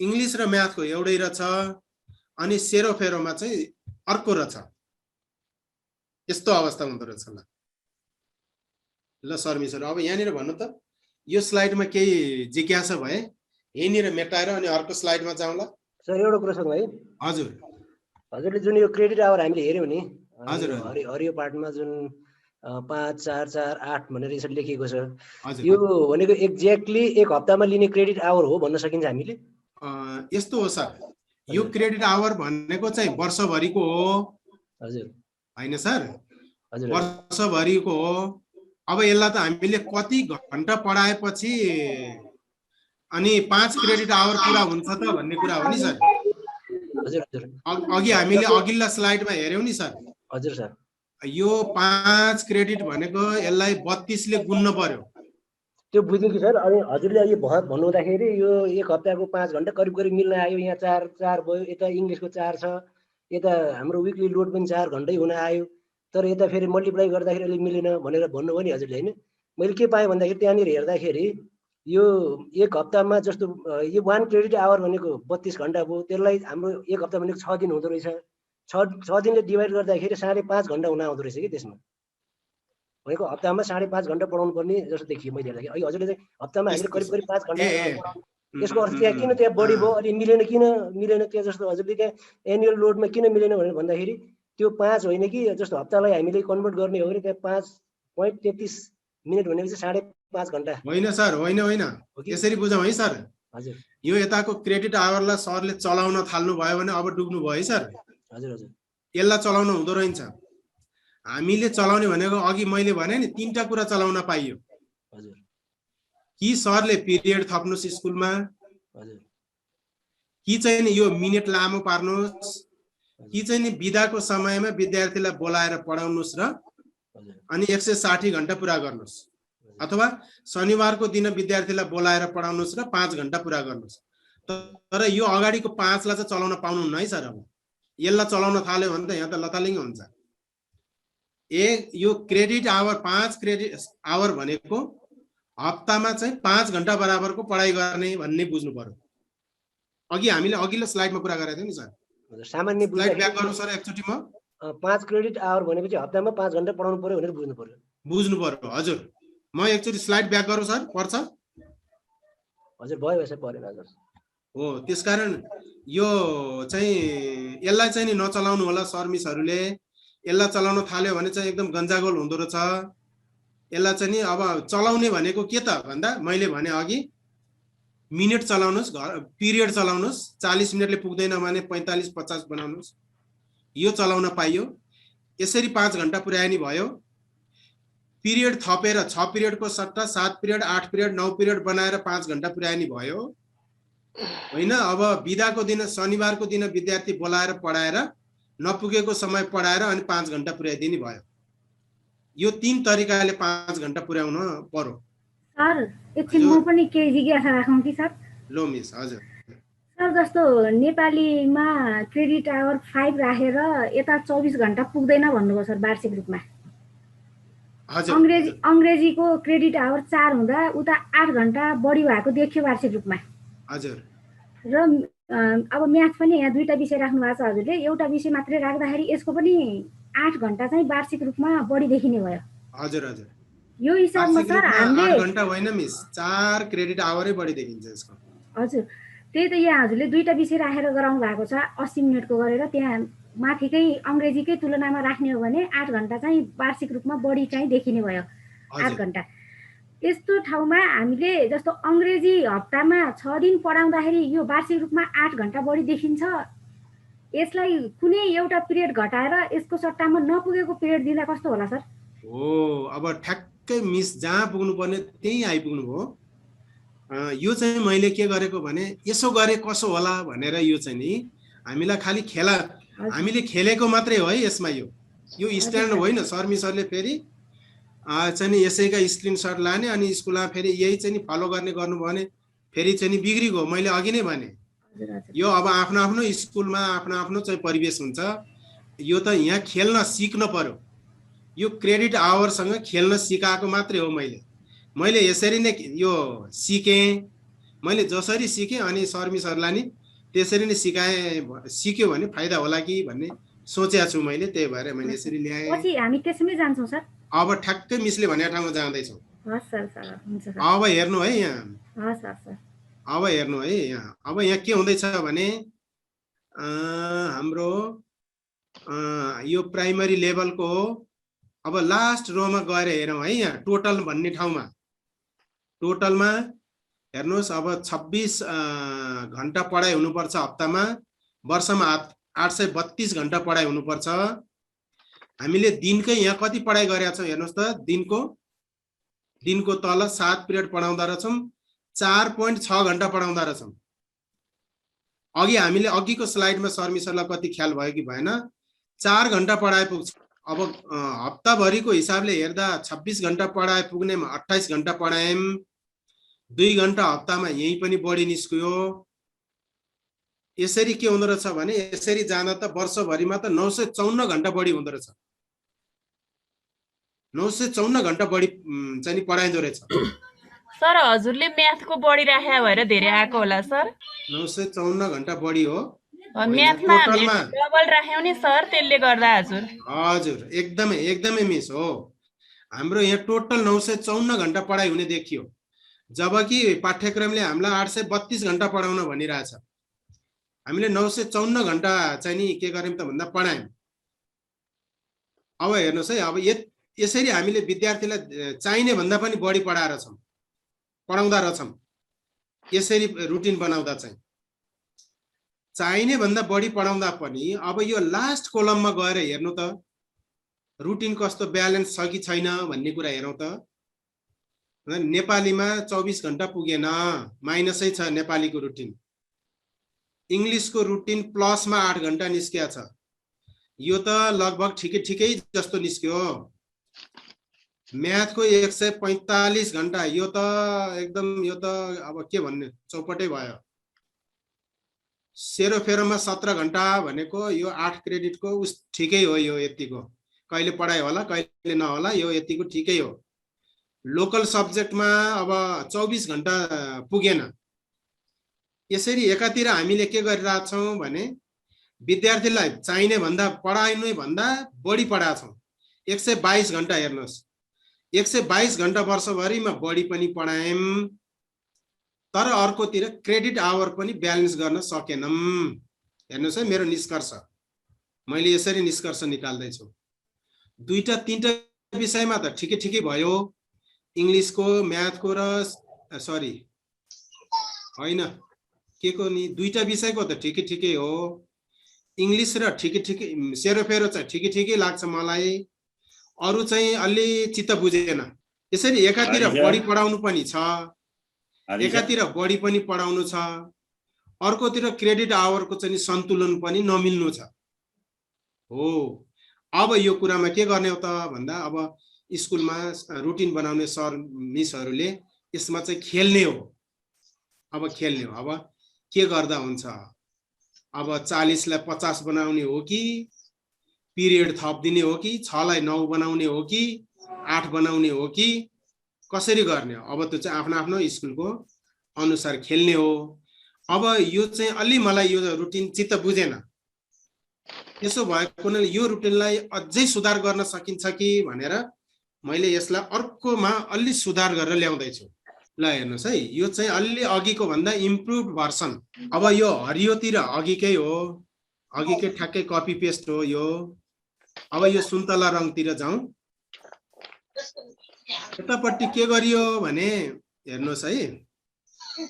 इङ्ग्लिस र म्याथको एउटै रहेछ, अनि सेरोफेरोमा चाहिँ अर्को रहेछ। यस्तो अवस्था हुँदो रहेछ। ल सर मिसर अब यहाँनिर भन्नु त, यो स्लाइडमा केही जिज्ञासा भए यहीँनिर मेटाएर अनि अर्को स्लाइडमा जाउँला। सर एउटा कुरा सोधौँ है। हजुर, हजुरले जुन यो क्रेडिट आवर हामीले हेऱ्यौँ नि, हजुर, हरियो पार्टमा जुन 5 4 4 8 भनेर यसरी लेखिएको छ, यो भनेको एक्ज्याक्टली 1 हप्तामा लिने क्रेडिट आवर हो भन्न सकिन्छ हामीले? यस्तो हो सर, यो क्रेडिट आवर भनेको चाहिँ वर्षभरिको हो। हजुर होइन सर, हजुर वर्षभरिको हो। अब यसलाई त हामीले कति घण्टा पढाएपछि अनि 5 क्रेडिट आवर पुरा हुन्छ त भन्ने कुरा हो नि सर। हजुर हजुर अघि हामीले अघिल्ला स्लाइडमा हेऱ्यौँ नि सर। हजुर सर, यो 5 क्रेडिट भनेको यसलाई 32 ले गुन्न पर्यो। त्यो बुझ्यो कि सर। अनि हजुरले यो भन्नुहुँदाखेरि यो एक हप्ताको 5 घन्टा करिब मिल्न आयो। यहाँ 4 भयो, यता इङ्ग्लिसको 4 छ, यता हाम्रो विकली लोड पनि 4 घन्टै हुन आयो। तर यता फेरि मल्टिप्लाई गर्दाखेरि अलि मिलेन भनेर भन्नुभयो नि हजुरले होइन। मैले के पाएँ भन्दाखेरि त्यहाँनिर हेर्दाखेरि यो एक हप्तामा जस्तो यो 1 क्रेडिट आवर भनेको 32 घन्टा भयो। त्यसलाई हाम्रो एक हप्ता भनेको 6 दिन हुँदो रहेछ। 6 दिनले डिभाइड गर्दाखेरि 5.5 घन्टा हुन आउँदो रहेछ कि त्यसमा। भनेको हप्तामा 5.5 घन्टा पढाउनु पर्ने जस्तो देखियो मैले हेर्दाखेरि। अहिले हजुरले चाहिँ हप्तामा हामीले करिब 5 घन्टा यसको अर्थ त्यहाँ किन त्यहाँ बढी भयो अनि किन मिलेन त्यहाँ जस्तो हजुरले त्यहाँ एनुअल लोडमा किन मिलेन भनेर भन्दाखेरि त्यो 5 होइन कि जस्तो हप्तालाई हामीले कन्भर्ट गर्ने हो भने त्यहाँ 5.33 मिनट भनेपछि 5.5 घन्टा होइन सर, होइन यसरी बुझौँ है सर। हजुर यो यताको क्रेडिट आवरलाई सरले चलाउन थाल्नु भयो भने अब डुब्नु भयो है सर। हजुर हजुर यसलाई चलाउन हुँदो रहेछ। हामीले चलाउने भनेको अघि मैले भने नि 3टा कुरा चलाउन पाइयो। हजुर कि सरले पिरियड थप्नुहोस् स्कुलमा, हजुर कि चाहिँ नि यो मिनेट लामो पार्नुहोस्, कि चाहिँ नि बिदाको समयमा विद्यार्थीलाई बोलाएर पढाउनुहोस् र अनि 160 घन्टा पुरा गर्नुहोस्, अथवा शनिबारको दिन विद्यार्थीलाई बोलाएर पढाउनुहोस् र 5 घन्टा पुरा गर्नुहोस्। तर यो अगाडिको 5 लाई चाहिँ चलाउन पाउनुहुन्न है सर। अब यसलाई चलाउन थाल्यो भने त यहाँ त लतालिङ हुन्छ। यो क्रेडिट आवर 5 क्रेडिट आवर भनेको हप्तामा चाहिँ 5 घन्टा बराबरको पढाइ गर्ने भन्ने बुझ्नु पर्यो। अघि हामीले अघिल्लो स्लाइडमा कुरा गरेको थियौँ नि सर। सामान्य स्लाइड ब्याक गर्नु सर एकचोटि। म 5 क्रेडिट आवर भनेपछि हप्तामा 5 घन्टा पढाउनु पर्यो भनेर बुझ्नु पर्यो। हजुर म एकचोटि स्लाइड ब्याक गरौँ सर, पर्छ? हजुर भयो सर, परेन हजुर। हो, त्यसकारण यो चाहिँ यसलाई चाहिँ नि नचलाउनु होला सर मिसहरूले। यसलाई चलाउन थाल्यो भने चाहिँ एकदम गन्जागोल हुँदो रहेछ। यसलाई चाहिँ नि अब चलाउने भनेको के त भन्दा मैले भने अघि मिनेट चलाउनुहोस्, पिरियड चलाउनुहोस्। 40 मिनटले पुग्दैन भने 45-50 बनाउनुहोस्। यो चलाउन पाइयो। यसरी 5 घन्टा पुर्याए नि भयो। पिरियड थपेर 6 पिरियडको सट्टा 7 पिरियड, 8 पिरियड, 9 पिरियड बनाएर 5 घन्टा पुर्याए नि भयो होइन। अब बिदाको दिन शनिबारको दिन विद्यार्थी बोलाएर पढाएर नपुगेको समय पढाएर अनि 5 घन्टा पुर्याइदिने भयो। यो 3 तरिकाले 5 घन्टा पुर्याउन पर्यो। सर एकछिन म पनि केही जिज्ञासा राखौँ कि सर? लो मिस। हजुर सर, जस्तो नेपालीमा क्रेडिट आवर 5 राखेर यता 24 घन्टा पुग्दैन भन्नुभयो सर वार्षिक रूपमा। अङ्ग्रेजीको क्रेडिट आवर 4 हुँदा उता 8 घन्टा बढी भएको देखियो वार्षिक रूपमा। हजुर। र अब म्याथ पनि यहाँ 2टा विषय राख्नु भएको छ हजुरले। एउटा विषय मात्रै राख्दाखेरि यसको पनि 8 घन्टा चाहिँ वार्षिक रूपमा बढी देखिने भयो। हजुर हजुर। यो हिसाबमा सर हामीले 8 घन्टा होइन मिस, 4 क्रेडिट आवरै बढी देखिन्छ यसको। हजुर त्यही त यहाँ हजुरले 2टा विषय राखेर गराउनु भएको छ 80 मिनेटको गरेर। त्यहाँ माथिकै अङ्ग्रेजीकै तुलनामा राख्ने हो भने 8 घन्टा चाहिँ वार्षिक रूपमा बढी चाहिँ देखिने भयो। 8 घन्टा यस्तो ठाउँमा हामीले जस्तो अङ्ग्रेजी हप्तामा 6 दिन पढाउँदाखेरि यो वार्षिक रूपमा 8 घन्टा बढी देखिन्छ। यसलाई कुनै एउटा पिरियड घटाएर यसको सट्टामा नपुगेको पिरियड दिँदा कस्तो होला सर? हो, अब ठ्याक्कै मिस जहाँ पुग्नु पर्ने त्यही आइपुग्नु भयो। यो चाहिँ मैले के गरेको भने यसो गरे कसो होला भनेर यो चाहिँ नि हामीलाई खालि हामीले खेलेको मात्रै हो है यसमा। यो स्ट्यान्ड होइन। सर मिसहरूले फेरि चाहिँ नि यसैका स्क्रिनसट लाने अनि स्कुलमा फेरि यही चाहिँ नि फलो गर्नुभयो भने फेरि चाहिँ नि बिग्रिगयो। मैले अघि नै भने यो अब आफ्नो आफ्नो स्कुलमा आफ्नो आफ्नो चाहिँ परिवेश हुन्छ। यो त यहाँ खेल्न सिक्न पर्यो। यो क्रेडिट आवरसँग खेल्न सिकाएको मात्रै हो। मैले यसरी नै यो सिकेँ। मैले जसरी सिकेँ अनि सर मिसहरूलाई नि त्यसरी नै सिक्यो भने फाइदा होला कि भन्ने सोचेको छु मैले। त्यही भएर मैले यसरी ल्याएँ। पछि हामी त्यसमै जान्छौँ सर। अब ठ्याक्कै मिसले भनेको ठाउँमा जाँदैछौँ। हस् सर, हुन्छ सर। अब हेर्नु है यहाँ। हस् सर। अब हेर्नु है यहाँ। अब यहाँ के हुँदैछ भने हाम्रो यो प्राइमरी लेभलको अब लास्ट रोमा गएर हेरौँ है। यहाँ टोटल भन्ने ठाउँमा टोटलमा हेर्नुहोस्। अब 26 घन्टा पढाइ हुनुपर्छ हप्तामा। वर्षमा 832 घन्टा पढाइ हुनुपर्छ। हामीले दिनकै यहाँ कति पढाइ गरेका छौँ हेर्नुहोस् त। दिनको तल 7 पिरियड पढाउँदा रहेछौँ। 4.6 घन्टा पढाउँदा रहेछौँ। अघि हामीले अघिको स्लाइडमा सर मिसरलाई कति ख्याल भयो कि भएन? 4 घन्टा पढाइ पुग्छ। अब हप्ताभरिको हिसाबले हेर्दा 26 घन्टा पढाइ पुग्नेमा 28 घन्टा पढायौँ। 2 घण्टा हप्तामा यही पनि बढी निस्क्यो। यसरी के हुँदो रहेछ भने यसरी जाँदा त वर्षभरिमा त 954 घण्टा बढी हुँदो रहेछ। 954 घण्टा बढी चाहिँ पढाइँदो रहेछ। सर हजुरले म्याथको बढी राखे भएर धेरै आएको होला सर। 954 घण्टा बढी हो। म्याथमा डबल राख्यौ नि सर, त्यसले गर्दा हजुर। हजुर एकदमै मिस हो। हाम्रो यहाँ टोटल 954 घण्टा पढाइ हुने देखियो, जबकि पाठ्यक्रमले हामीलाई 832 घण्टा पढाउन भनिरहेछ। हामीले 954 घण्टा चाहिँ नि के गर्यौं त भन्दा पढायौं। अब हेर्नुस् है, अब यसरी हामीले विद्यार्थीलाई चाहिने भन्दा पनि बढी पढाउँदा रहेछौं। यसरी रुटिन बनाउँदा चाहिँ चाहिने भन्दा बढी पढाउँदा पनि अब यो लास्ट कोलममा गएर हेर्नु त रुटिन कस्तो ब्यालेन्स छ कि छैन भन्ने कुरा हेरौँ त। नेपालीमा 24 घण्टा पुगेन, माइनसै छ नेपालीको रुटिन। इंग्लिशको रुटिन प्लसमा 8 घण्टा निस्किया छ। यो त लगभग ठिकै जस्तो निस्क्यो। म्याथको 145 घण्टा, यो त अब के भन्ने चौपटै भयो। सेरोफेरोमा 17 घण्टा भनेको यो 8 क्रेडिटको उस ठिकै हो। यो यतिको कहिले पढाइ होला कहिले नहोला, यो यतिको ठिकै हो। लोकल सब्जेक्टमा अब 24 घण्टा पुगेन। यसरी एकातिर हामीले के गरिरहेछौँ भने विद्यार्थीलाई चाहिने भन्दा पढाइनै भन्दा बढी पढाछौँ। 122 घण्टा हेर्नुहोस्, 122 घण्टा वर्षभरिमा बढी पनि पढायौं, तर अर्कोतिर क्रेडिट आवर पनि ब्यालेन्स गर्न सकेनौं। हेर्नुहोस् है मेरो निष्कर्ष, मैले यसरी निष्कर्ष निकाल्दैछु। 2-3टा विषयमा त ठिकै भयो। इंग्लिशको, म्याथको र सरी होइन के को नि 2टा विषयको त ठिकै हो। इंग्लिश र ठिकै सेरोफेरो चाहिँ ठिकै लाग्छ मलाई। अरु चाहिँ अलि चित्त बुझेन। यसरी एकातिर बढी पढाउनु पनि छ, एकातिर बढी पनि पढाउनु छ, अर्कोतिर क्रेडिट आवरको चाहिँ सन्तुलन पनि नमिल्नु छ। हो, अब यो कुरामा के गर्ने हो त भन्दा अब स्कुलमा रुटिन बनाउने सर मिसहरूले यसमा चाहिँ खेल्ने हो। अब के गर्दा हुन्छ? अब 40 लाई 50 बनाउने हो कि पिरियड थप दिने हो कि 6 लाई 9 बनाउने हो कि 8 बनाउने हो कि कसरी गर्ने? अब त्यो चाहिँ आफ्नो स्कुलको अनुसार खेल्ने हो। अब यो चाहिँ अलि मलाई यो रुटिन चित्त बुझेन। त्यसो भएको हुनाले यो रुटिनलाई अझै सुधार गर्न सकिन्छ कि भनेर मैले यसलाई अर्कोमा अलि सुधार गरेर ल्याउँदैछु। ल हेर्नुहोस् है, यो चाहिँ अलि अघिको भन्दा इम्प्रुभड भर्सन। अब यो हरियोतिर अघिकै हो, अघिकै ठ्याक्कै कपी पेस्ट हो यो। अब यो सुन्तला रङतिर जाउँ। यतापट्टि के गरियो भने हेर्नुहोस् है,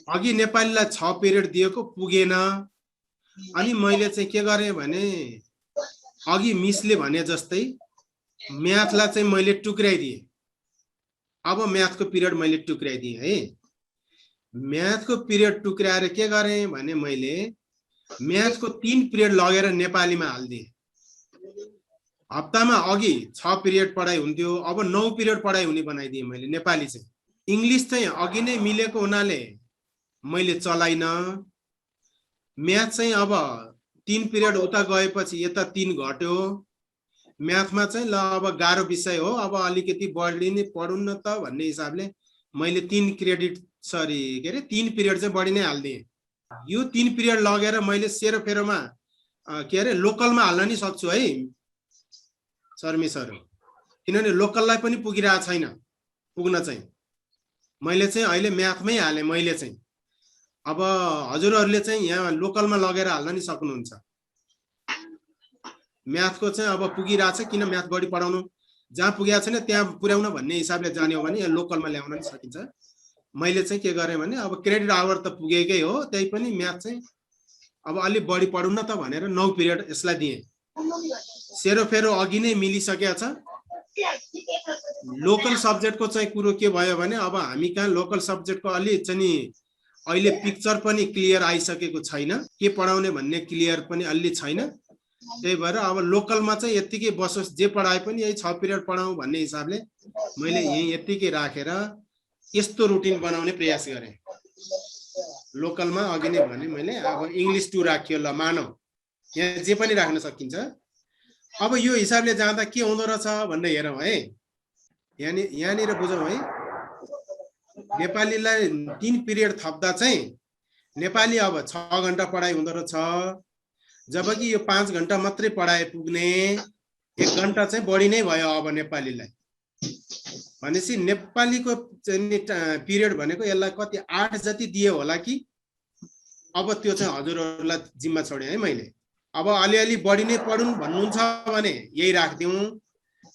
अघि नेपालीलाई 6 पिरियड दिएको पुगेन। अनि मैले चाहिँ के गरेँ भने अघि मिसले भने जस्तै म्याथलाई चाहिँ मैले टुक्राइदिएँ। अब म्याथको पिरियड मैले टुक्राइदिएँ है। म्याथको पिरियड टुक्राएर के गरेँ भने मैले म्याथको 3 पिरियड लगेर नेपालीमा हालिदिएँ। हप्तामा अघि 6 पिरियड पढाइ हुन्थ्यो, अब 9 पिरियड पढाइ हुने बनाइदिएँ मैले नेपाली चाहिँ। इंग्लिश चाहिँ अघि नै मिलेको हुनाले मैले चलाइन। म्याथ चाहिँ अब 3 पिरियड उता गएपछि यता 3 घट्यो। म्याथमा चाहिँ ल अब गाह्रो विषय हो, अब अलिकति बढी नै पढौँ न त भन्ने हिसाबले मैले 3 पिरियड चाहिँ बढी नै हालिदिएँ। यो 3 पिरियड लगेर मैले सेरोफेरोमा लोकलमा हाल्न नि सक्छु है शर्मी सर, किनभने लोकललाई पनि पुगिरहेको छैन। पुग्न चाहिँ मैले चाहिँ अहिले म्याथमै हालेँ मैले चाहिँ। अब हजुरहरूले चाहिँ यहाँ लोकलमा लगेर हाल्न नि सक्नुहुन्छ। म्याथको चाहिँ अब पुगिरहेछ, किन म्याथ बढी पढाउनु, जहाँ पुगेको छैन त्यहाँ पुर्याउन भन्ने हिसाबले जाने हो भने यहाँ लोकलमा ल्याउन नि सकिन्छ। मैले चाहिँ के गरेँ भने अब क्रेडिट आवर त पुगेकै हो, त्यही पनि म्याथ चाहिँ अब अलि बढी पढौँ न त भनेर 9 पिरियड यसलाई दिएँ। सेरोफेरो अघि नै मिलिसकेको छ। लोकल सब्जेक्टको चाहिँ कुरो के भयो भने अब हामी कहाँ लोकल सब्जेक्टको अलि चाहिँ अहिले पिक्चर पनि क्लियर आइसकेको छैन, के पढाउने भन्ने क्लियर पनि अलि छैन। त्यही भएर अब लोकलमा चाहिँ यतिकै बसोस्, जे पढाए पनि यही 6 पिरियड पढाउँ भन्ने हिसाबले मैले यही यतिकै राखेर यस्तो रुटिन बनाउने प्रयास गरेँ। लोकलमा अघि नै भने मैले, अब इङ्ग्लिस 2 राखियो, ल मानौ यहाँ जे पनि राख्न सकिन्छ। अब यो हिसाबले जाँदा के हुँदो रहेछ भन्ने हेरौँ है। यहाँनिर बुझौँ है, नेपालीलाई 3 पिरियड थप्दा चाहिँ नेपाली अब 6 घण्टा पढाइ हुँदो रहेछ, जबकि यो 5 घण्टा मात्रै पढाइ पुग्ने, 1 घण्टा चाहिँ बढी नै भयो अब नेपालीलाई। भनेपछि नेपालीको पिरियड भनेको यसलाई कति 8 जति दियो होला कि, अब त्यो चाहिँ हजुरहरूलाई जिम्मा छोडेँ है मैले। अब अलिअलि बढी नै पढौँ भन्नुहुन्छ भने यही राखिदिउँ,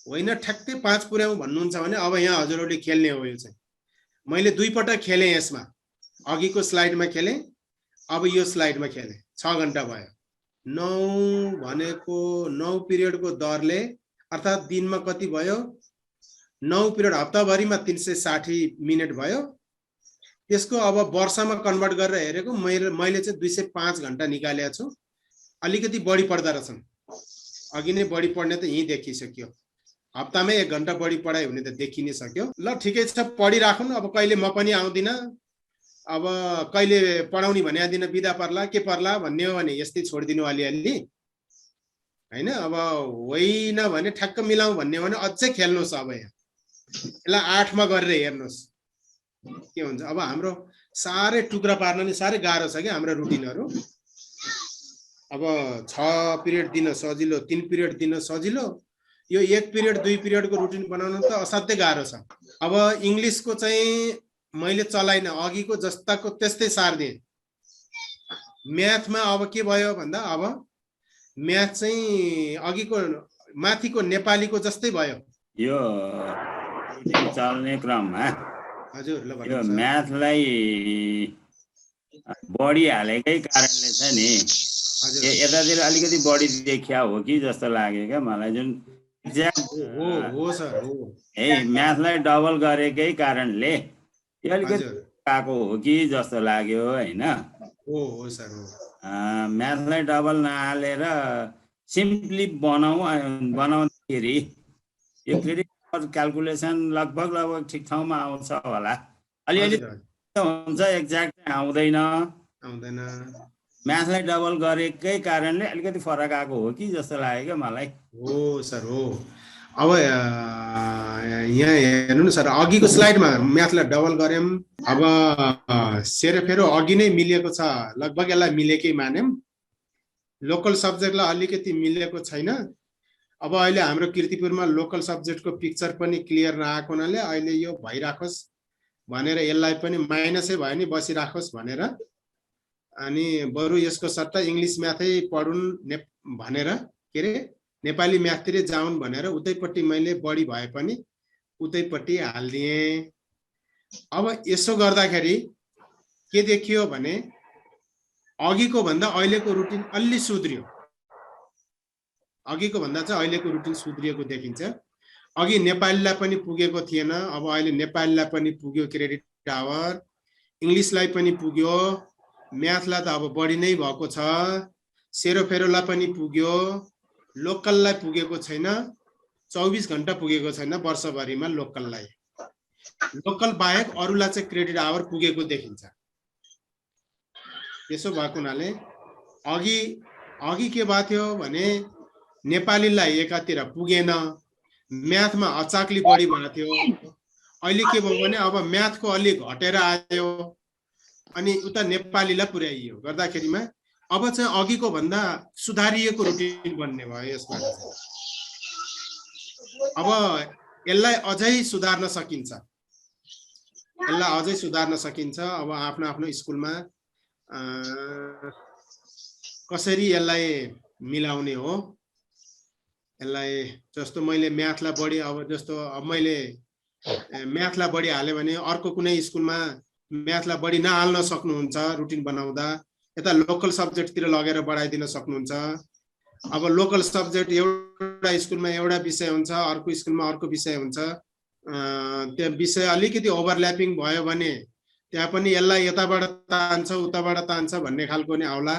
होइन ठ्याक्कै 5 पुर्याउँ भन्नुहुन्छ भने अब यहाँ हजुरहरूले खेल्ने हो। यो चाहिँ मैले 2 पटक खेलेँ यसमा, अघिको स्लाइडमा खेलेँ, अब यो स्लाइडमा खेलेँ। 6 घण्टा भयो। 9 भनेको 9 पिरियडको दरले अर्थात् दिनमा कति भयो, 9 पिरियड हप्ताभरिमा 360 मिनट भयो। त्यसको अब वर्षमा कन्भर्ट गरेर हेरेको मैले चाहिँ 205 घण्टा निकालेको छु। अलिकति बढी पढ्दा रहेछन्, अघि नै बढी पढ्ने त यहीँ देखिसक्यो। हप्तामै 1 घण्टा बढी पढाइ हुने त देखि नै सक्यो। ल ठिकै छ, पढिराखौँ। अब कहिले म पनि आउँदिनँ, अब कहिले पढाउने भने दिन बिदा पर्ला के पर्ला भन्ने हो भने यस्तै छोडिदिनु अलिअलि होइन। अब होइन भने ठ्याक्क मिलाउँ भन्ने हो भने अझै खेल्नुहोस्। अब यहाँ यसलाई 8 मा गरेर हेर्नुहोस् के हुन्छ। अब हाम्रो साह्रै टुक्रा पार्न नि साह्रै गाह्रो छ कि हाम्रो रुटिनहरू। अब 6 पिरियड दिन सजिलो, 3 पिरियड दिन सजिलो, यो 1 पिरियड 2 पिरियडको रुटिन बनाउन त असाध्यै गाह्रो छ। अब इङ्ग्लिसको चाहिँ मैले चलाइन, अघिको जस्ताको त्यस्तै सार्दिएँ। म्याथमा अब के भयो भन्दा अब म्याथ चाहिँ अघिको माथिको नेपालीको जस्तै भयो। यो चल्ने क्रममा हजुर ल यो म्याथलाई बढी हालेकै कारणले चाहिँ नि यतातिर अलिकति बढी देखिया हो कि जस्तो लाग्यो क्या मलाई। जुन हो सर हो, है म्याथलाई डबल गरेकै कारणले यो अलिकति आएको हो कि जस्तो लाग्यो होइन। हो सर हो। म्याथलाई डबल नहालेर सिम्पली बनाउँदाखेरि यो क्रेडिट क्यालकुलेसन लगभग ठिक ठाउँमा आउँछ होला। अलिअलि हुन्छ, एक्ज्याक्ट आउँदैन। म्याथलाई डबल गरेकै कारणले अलिकति फरक आएको हो कि जस्तो लाग्यो क्या मलाई। हो सर हो। अब यहाँ हेर्नु न सर, अघिको स्लाइडमा म्याथलाई डबल गर्यौँ। अब सेरोफेरो अघि नै मिलेको छ, लगभग यसलाई मिलेकै मान्यौँ। लोकल सब्जेक्टलाई अलिकति मिलेको छैन। अब अहिले हाम्रो कीर्तिपुरमा लोकल सब्जेक्टको पिक्चर पनि क्लियर नआएको हुनाले अहिले यो भइराखोस् भनेर यसलाई पनि माइनसै भयो नि बसिराखोस् भनेर, अनि बरु यसको सट्टा इङ्ग्लिस म्याथै पढुन् भनेर, के अरे नेपाली म्याथतिर जाउन् भनेर उतैपट्टि मैले बढी भए पनि उतैपट्टि हालिदिएँ। अब यसो गर्दाखेरि के देखियो भने अघिको भन्दा अहिलेको रुटिन अलि सुध्रियो। अघिको भन्दा चाहिँ अहिलेको रुटिन सुध्रिएको देखिन्छ। अघि नेपालीलाई पनि पुगेको थिएन, अब अहिले नेपालीलाई पनि पुग्यो क्रेडिट आवर, इङ्ग्लिसलाई पनि पुग्यो, म्याथलाई त अब बढी नै भएको छ, सेरोफेरोलाई पनि पुग्यो, लोकललाई पुगेको छैन। 24 घण्टा पुगेको छैन वर्षभरिमा लोकललाई। लोकल बाहेक अरूलाई चाहिँ क्रेडिट आवर पुगेको देखिन्छ। त्यसो भएको हुनाले अघि के भएको थियो भने नेपालीलाई एकातिर पुगेन, म्याथमा अचाकली बढी भएको थियो। अहिले के भयो भने अब म्याथको अलिक घटेर आयो अनि उता नेपालीलाई पुर्याइयो गर्दाखेरिमा अब चाहिँ अघिको भन्दा सुधारिएको रुटिन बन्ने भयो। यसबाट अब यसलाई अझै सुधार्न सकिन्छ, अब आफ्नो आफ्नो स्कुलमा कसरी यसलाई मिलाउने हो। यसलाई जस्तो मैले म्याथलाई बढी, अब जस्तो अब मैले म्याथलाई बढी हालेँ भने अर्को कुनै स्कुलमा म्याथलाई बढी नहाल्न सक्नुहुन्छ रुटिन बनाउँदा, यता लोकल सब्जेक्टतिर लगेर बढाइदिन सक्नुहुन्छ। अब लोकल सब्जेक्ट एउटा स्कुलमा एउटा विषय हुन्छ, अर्को स्कुलमा अर्को विषय हुन्छ, त्यो विषय अलिकति ओभरल्यापिङ भयो भने त्यहाँ पनि यसलाई यताबाट तान्छ उताबाट तान्छ भन्ने खालको नि आउला।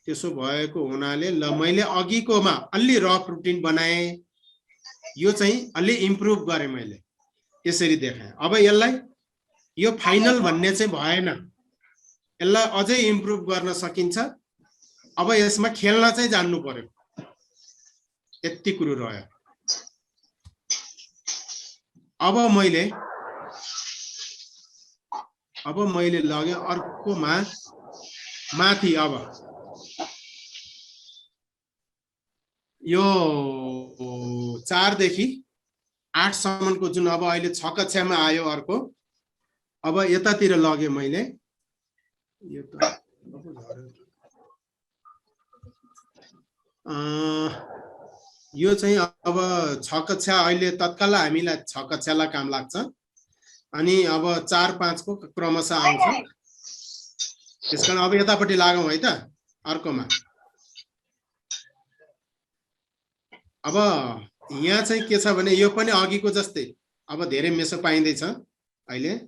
त्यसो भएको हुनाले ल मैले अघिकोमा अलि रफ रुटिन बनाएँ, यो चाहिँ अलि इम्प्रुभ गरेँ मैले, यसरी देखाएँ। अब यसलाई यो फाइनल भन्ने चाहिँ भएन, यसलाई अझै इम्प्रुभ गर्न सकिन्छ। अब यसमा खेल्न चाहिँ जान्नु पर्यो, यति कुरो रह्यो। अब मैले लगे अर्कोमा माथि। अब यो 4 देखि 8 सम्मको जुन अब अहिले 6 कक्षामा आयो अर्को, अब यतातिर लगे मैले। यो चाहिँ अब 6 कक्षा अहिले तत्काल हामीलाई 6 कक्षालाई काम लाग्छ, अनि अब 4-5 को क्रमशः आउँछ। त्यसकारण अब यतापट्टि लागौँ है त अर्कोमा। अब यहाँ चाहिँ के छ भने यो पनि अघिको जस्तै अब धेरै मेसो पाइँदैछ अहिले।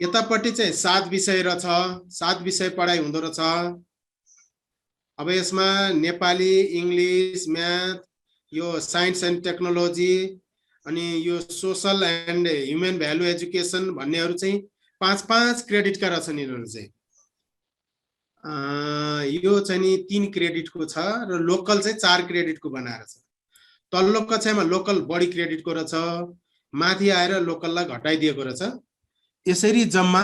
यतापट्टि चाहिँ 7 विषय रहेछ, 7 विषय पढाइ हुँदो रहेछ। अब यसमा नेपाली, इङ्ग्लिस, म्याथ, यो साइन्स एन्ड टेक्नोलोजी, अनि यो social and human value education भन्नेहरू चाहिँ 5-5 क्रेडिटका रहेछन् यिनीहरू चाहिँ। यो चाहिँ नि 3 क्रेडिटको छ र लोकल चाहिँ 4 क्रेडिटको बनाएर छ। तल्लो कक्षामा लोकल बढी क्रेडिटको रहेछ, माथि आएर लोकललाई घटाइदिएको रहेछ। यसरी जम्मा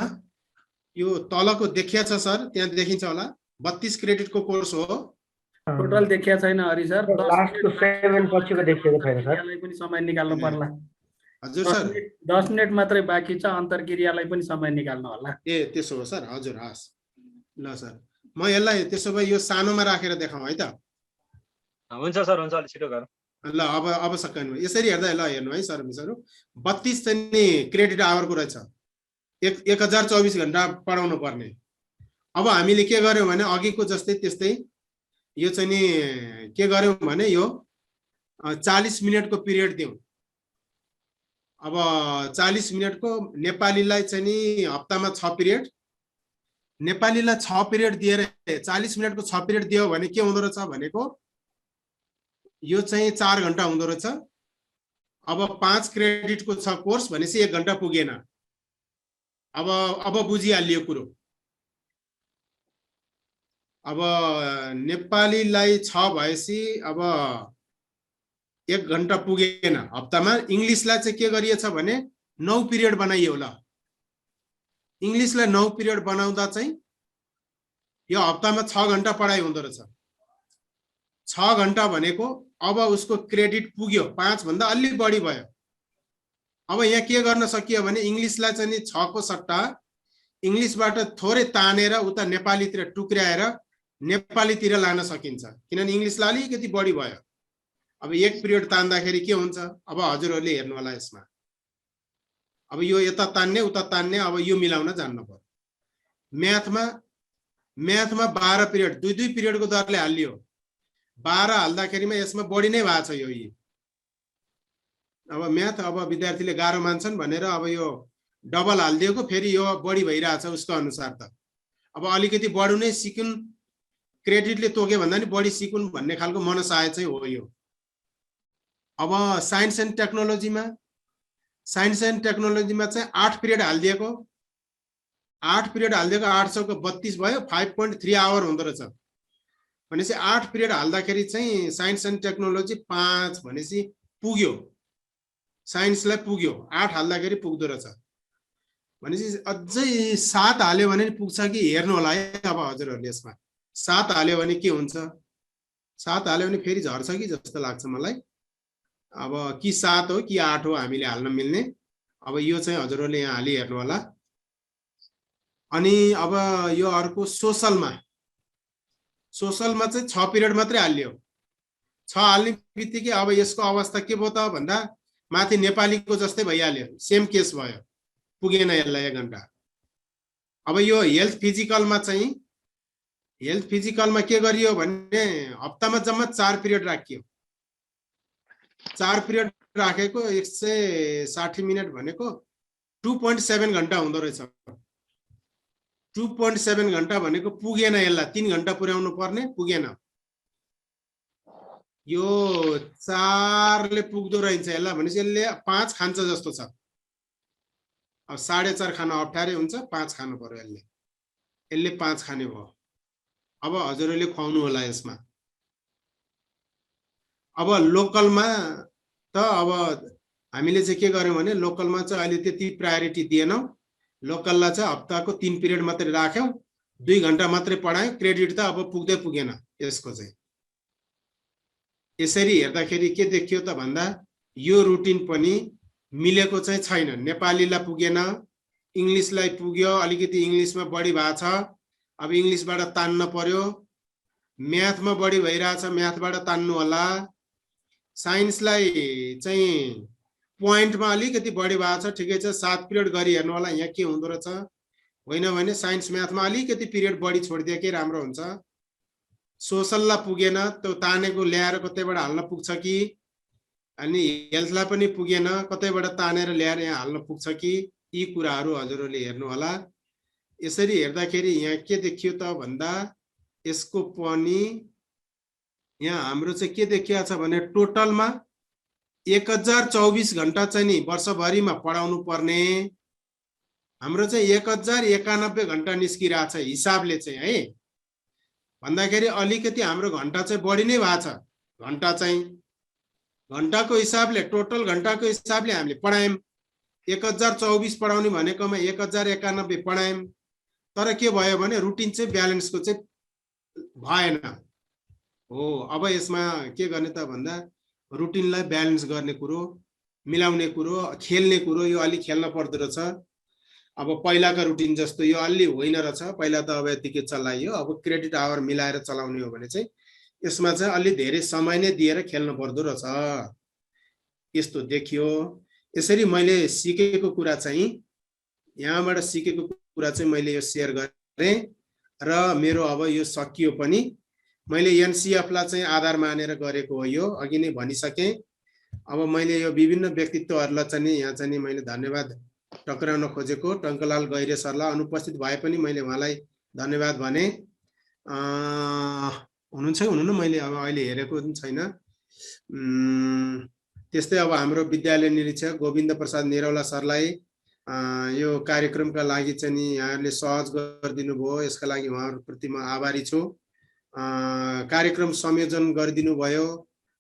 यो तलको देखिया छ सर, त्यहाँ देखिन्छ होला 32 क्रेडिटको कोर्स हो। टोटल देखिया छैन हरि सर, लास्टको 7 पछिको देखिएको छैन सर। यसलाई पनि समय निकाल्नु पर्ला। हजुर सर 10 मिनेट मात्रै बाँकी छ, अन्तर्क्रियालाई पनि समय निकाल्नु होला। ए त्यसो हो सर, हजुर हस् ल सर। म यसलाई त्यसो भए यो सानोमा राखेर देखाउँ है त। हुन्छ सर, हुन्छ, अलि छिटो गरौँ ल। अब सकिनु यसरी हेर्दा ल हेर्नु है सर मिसहरू, 32 चाहिँ नि क्रेडिट आवरको रहेछ, 1024 घण्टा पढाउनु पर्ने। अब हामीले के गर्यौँ भने अघिको जस्तै त्यस्तै यो चाहिँ नि के गर्यौँ भने यो 40 मिनटको पिरियड दिउँ। अब 40 मिनटको नेपालीलाई चाहिँ नि हप्तामा 6 पिरियड, नेपालीलाई 6 पिरियड दिएर 40 मिनटको 6 पिरियड दियो भने के हुँदो रहेछ भनेको यो चाहिँ 4 घण्टा हुँदो रहेछ। अब 5 क्रेडिटको छ कोर्स भनेपछि 1 घण्टा पुगेन। अब बुझिहालियो कुरो। अब नेपालीलाई 6 भएपछि अब 1 घण्टा पुगेन हप्तामा। इङ्ग्लिसलाई चाहिँ के गरिएछ भने 9 पिरियड बनाइयो। ल इङ्ग्लिसलाई 9 पिरियड बनाउँदा चाहिँ यो हप्तामा 6 घण्टा पढाइ हुँदो रहेछ। 6 घण्टा भनेको अब उसको क्रेडिट पुग्यो, 5 भन्दा अलि बढी भयो। अब यहाँ के गर्न सकियो भने इङ्ग्लिसलाई चाहिँ नि 6 को सट्टा इङ्ग्लिसबाट थोरै तानेर उता नेपालीतिर टुक्र्याएर नेपालीतिर लान सकिन्छ, किनभने इङ्ग्लिसलाई अलिकति बढी भयो। अब 1 पिरियड तान्दाखेरि के हुन्छ अब हजुरहरूले हेर्नु होला यसमा। अब यो यता तान्ने उता तान्ने, अब यो मिलाउन जान्नु पर्यो। म्याथमा 12 पिरियड 2-2 पिरियडको दरले हालियो। 12 हाल्दाखेरिमा यसमा बढी नै भएको छ यो। अब म्याथ अब विद्यार्थीले गाह्रो मान्छन् भनेर अब यो डबल हालिदिएको, फेरि यो बढी भइरहेछ उसको अनुसार त। अब अलिकति बढु नै सिकुन्, क्रेडिटले तोके भन्दा नि बढी सिकुन् भन्ने खालको मनसाय चाहिँ हो यो। अब साइन्स एन्ड टेक्नोलोजीमा चाहिँ 8 पिरियड हालिदिएको। 8 पिरियड हालिदिएको 8 को 32 भयो, 5.3 आवर हुँदो रहेछ। भनेपछि 8 पिरियड हाल्दाखेरि चाहिँ साइन्स एन्ड टेक्नोलोजी 5 भनेपछि पुग्यो, साइन्सलाई पुग्यो। 8 हाल्दाखेरि पुग्दो रहेछ भनेपछि अझै 7 हाल्यो भने पुग्छ कि हेर्नु होला है। अब हजुरहरूले यसमा 7 हाल्यो भने के हुन्छ, 7 हाल्यो भने फेरि झर्छ कि जस्तो लाग्छ मलाई। अब कि 7 हो कि 8 हो हामीले हाल्न मिल्ने। अब यो चाहिँ हजुरहरूले यहाँ हाली हेर्नु होला। अनि अब यो अर्को सोसलमा चाहिँ 6 पिरियड मात्रै हालियो। 6 हाल्ने बित्तिकै अब यसको अवस्था के भयो त भन्दा माथि नेपालीको जस्तै भइहाल्यो, सेम केस भयो, पुगेन यसलाई 1 घण्टा। अब यो हेल्थ फिजिकलमा के गरियो भने हप्तामा जम्मा 4 पिरियड राखियो। 4 पिरियड राखेको 160 मिनट भनेको 2.7 घण्टा हुँदो रहेछ। 2.7 घण्टा भनेको पुगेन, यसलाई 3 घण्टा पुर्याउनु पर्ने, पुगेन। यो 4 ले पुग्दो रहेछ यसलाई भनेपछि यसले 5 खान्छ जस्तो छ। अब 4.5 खान अप्ठ्यारै हुन्छ, 5 खानु पर्यो यसले। यसले 5 खाने भयो। अब हजुरहरूले खुवाउनु होला यसमा। अब लोकलमा त अब हामीले चाहिँ के गर्यौं भने लोकलमा चाहिँ अहिले त्यति प्रायोरिटी दिएनौं। लोकललाई चाहिँ हप्ताको 3 पिरियड मात्रै राख्यौं, 2 घण्टा मात्रै पढायौं। क्रेडिट त अब पुग्दै पुगेन यसको चाहिँ। यसरी हेर्दाखेरि के देखियो त भन्दा यो रुटिन पनि मिलेको चाहिँ छैन। नेपालीलाई पुगेन, इंग्लिशलाई पुग्यो, अलिकति इंग्लिशमा बढी भएको छ, अब इंग्लिशबाट तान्न पर्यो। म्याथमा बढी भइरहेछ, म्याथबाट तान्नु होला। साइन्सलाई चाहिँ पोइन्टमा अलिकति बढी भएको छ, ठिकै छ, 7 पिरियड गरी हेर्नु होला यहाँ के हुँदो रहेछ। होइन भने साइन्स म्याथमा अलिकति पिरियड बढी छोडिदिएकै राम्रो हुन्छ। सोशललाई पुगेन, त्यो तानेको ल्याएर कतैबाट हाल्न पुग्छ कि, अनि हेल्थलाई पनि पुगेन, कतैबाट तानेर ल्याएर यहाँ हाल्न पुग्छ कि, यी कुराहरू हजुरहरूले हेर्नु होला। यसरी हेर्दाखेरि यहाँ के देखियो त भन्दा यसको पनि यहाँ हाम्रो चाहिँ के देखिया छ भने टोटलमा 1024 घण्टा चाहिँ नि वर्षभरिमा पढाउनु पर्ने, हाम्रो चाहिँ 1091 घण्टा निस्किरहेछ हिसाबले चाहिँ है। भन्दाखेरि अलिकति हाम्रो घण्टा चाहिँ बढी नै भएको छ। घण्टा चाहिँ घण्टाको हिसाबले, टोटल घण्टाको हिसाबले हामीले पढायौं। 1024 पढाउने भनेकोमा 1091 पढायौं। तर के भयो भने रुटिन चाहिँ ब्यालेन्सको चाहिँ भएन हो। अब यसमा के गर्ने त भन्दा रुटिनलाई ब्यालेन्स गर्ने कुरो, मिलाउने कुरो, खेल्ने कुरो, यो अलि खेल्न पर्दो रहेछ। अब पहिलाका रुटिन जस्तो यो अलि होइन रहेछ। पहिला त अब यतिकै चलाइयो, अब क्रेडिट आवर मिलाएर चलाउने हो भने चाहिँ यसमा चाहिँ अलि धेरै समय नै दिएर खेल्न पर्दो रहेछ। यस्तो देखियो। यसरी मैले सिकेको कुरा चाहिँ यहाँबाट सिकेको कुरा चाहिँ मैले यो शेयर गरेँ र मेरो अब यो सकियो पनि। मैले एनसीएफ लाई चाहिँ आधार मानेर गरेको हो, यो अघि नै भनिसके। अब मैले यो विभिन्न व्यक्तित्वहरूलाई चाहिँ यहाँ चाहिँ मैले धन्यवाद टक्राउन खोजेको। टङ्कलाल गैरे सरलाई अनुपस्थित भए पनि मैले उहाँलाई धन्यवाद भने। हुनुहुन्छ हुनुहुन्न, मैले अब अहिले हेरेको छैन। त्यस्तै अब हाम्रो विद्यालय निरीक्षक गोविन्द प्रसाद निरौला सरलाई यो कार्यक्रमका लागि चाहिँ नि यहाँहरूले सहज गरिदिनु भयो, यसका लागि उहाँहरूप्रति म आभारी छु। कार्यक्रम संयोजन गरिदिनु भयो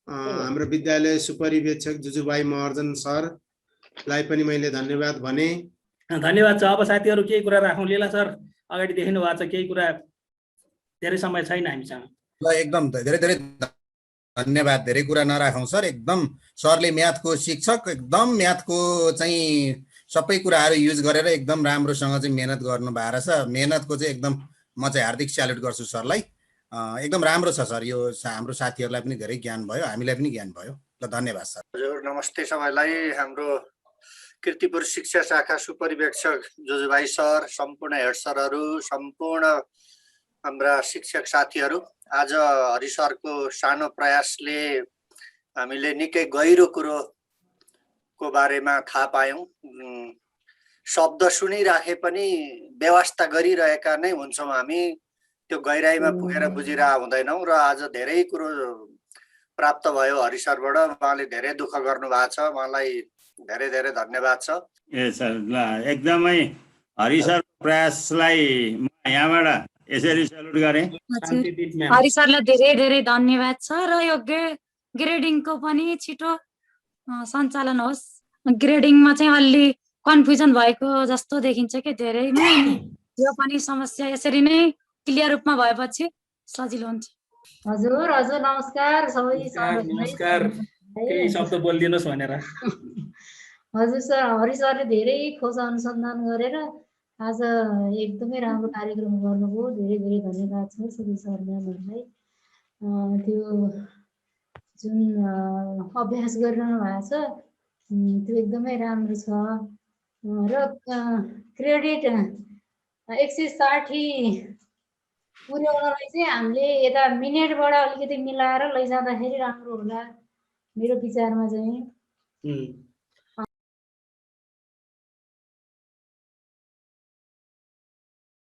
हाम्रो विद्यालय सुपरिवेक्षक जुजुभाइ महर्जन सरलाई पनि मैले धन्यवाद भने। धन्यवाद छ। अब साथीहरू केही कुरा राखौँ। लीला सर अगाडि देखिनु भएको छ, केही कुरा, धेरै समय छैन हामीसँग। ल एकदम धेरै धेरै धन्यवाद। धेरै कुरा नराखौँ सर, एकदम सरले म्याथको शिक्षक, एकदम म्याथको चाहिँ सबै कुराहरू युज गरेर एकदम राम्रोसँग चाहिँ मेहनत गर्नु भएको रहेछ। मेहनतको चाहिँ एकदम म चाहिँ हार्दिक स्यालुट गर्छु सरलाई। एकदम राम्रो छ सर। यो हाम्रो साथीहरूलाई पनि धेरै ज्ञान भयो, हामीलाई पनि ज्ञान भयो। ल धन्यवाद सर। हजुर नमस्ते सबैलाई। हाम्रो कीर्तिपुर शिक्षा शाखा सुपरिवेक्षक जुजुभाइ सर, सम्पूर्ण हेड सरहरू, सम्पूर्ण हाम्रा शिक्षक साथीहरू, आज हरि सरको सानो प्रयासले हामीले निकै गहिरो कुरोको बारेमा थाहा पायौँ। शब्द सुनिराखे पनि व्यवस्था गरिरहेका नै हुन्छौँ हामी, त्यो गहिराइमा पुगेर बुझिरह हुँदैनौँ। र आज धेरै कुरो प्राप्त भयो हरि सरबाट। उहाँले धेरै दुःख गर्नु भएको छ, उहाँलाई धेरै धेरै धन्यवाद छ। ए सर, ल एकदमै हरि सर प्रयासलाई म यहाँबाट यसरी सल्युट गरेँ। हरि सरलाई धेरै धेरै धन्यवाद छ। र यो ग्रेडिङको पनि छिटो सञ्चालन होस्। ग्रेडिङमा चाहिँ अलि कन्फ्युजन भएको जस्तो देखिन्छ कि धेरैमै, यो पनि समस्या यसरी नै क्लियर रूपमा भएपछि सजिलो हुन्छ। हजुर हजुर नमस्कार सबै। नमस्कार, केही शब्द बोलिदिनुहोस् भनेर। हजुर सर, हरि सरले धेरै खोज अनुसन्धान गरेर आज एकदमै राम्रो कार्यक्रम गर्नुभयो। धेरै धेरै धन्यवाद छ सबै सर म्यामहरूलाई। त्यो जुन अभ्यास गरिरहनु भएको छ त्यो एकदमै राम्रो छ। र क्रेडिट 160 पुर्याउनलाई चाहिँ हामीले यता मिनेटबाट अलिकति मिलाएर लैजाँदाखेरि राम्रो होला मेरो विचारमा चाहिँ।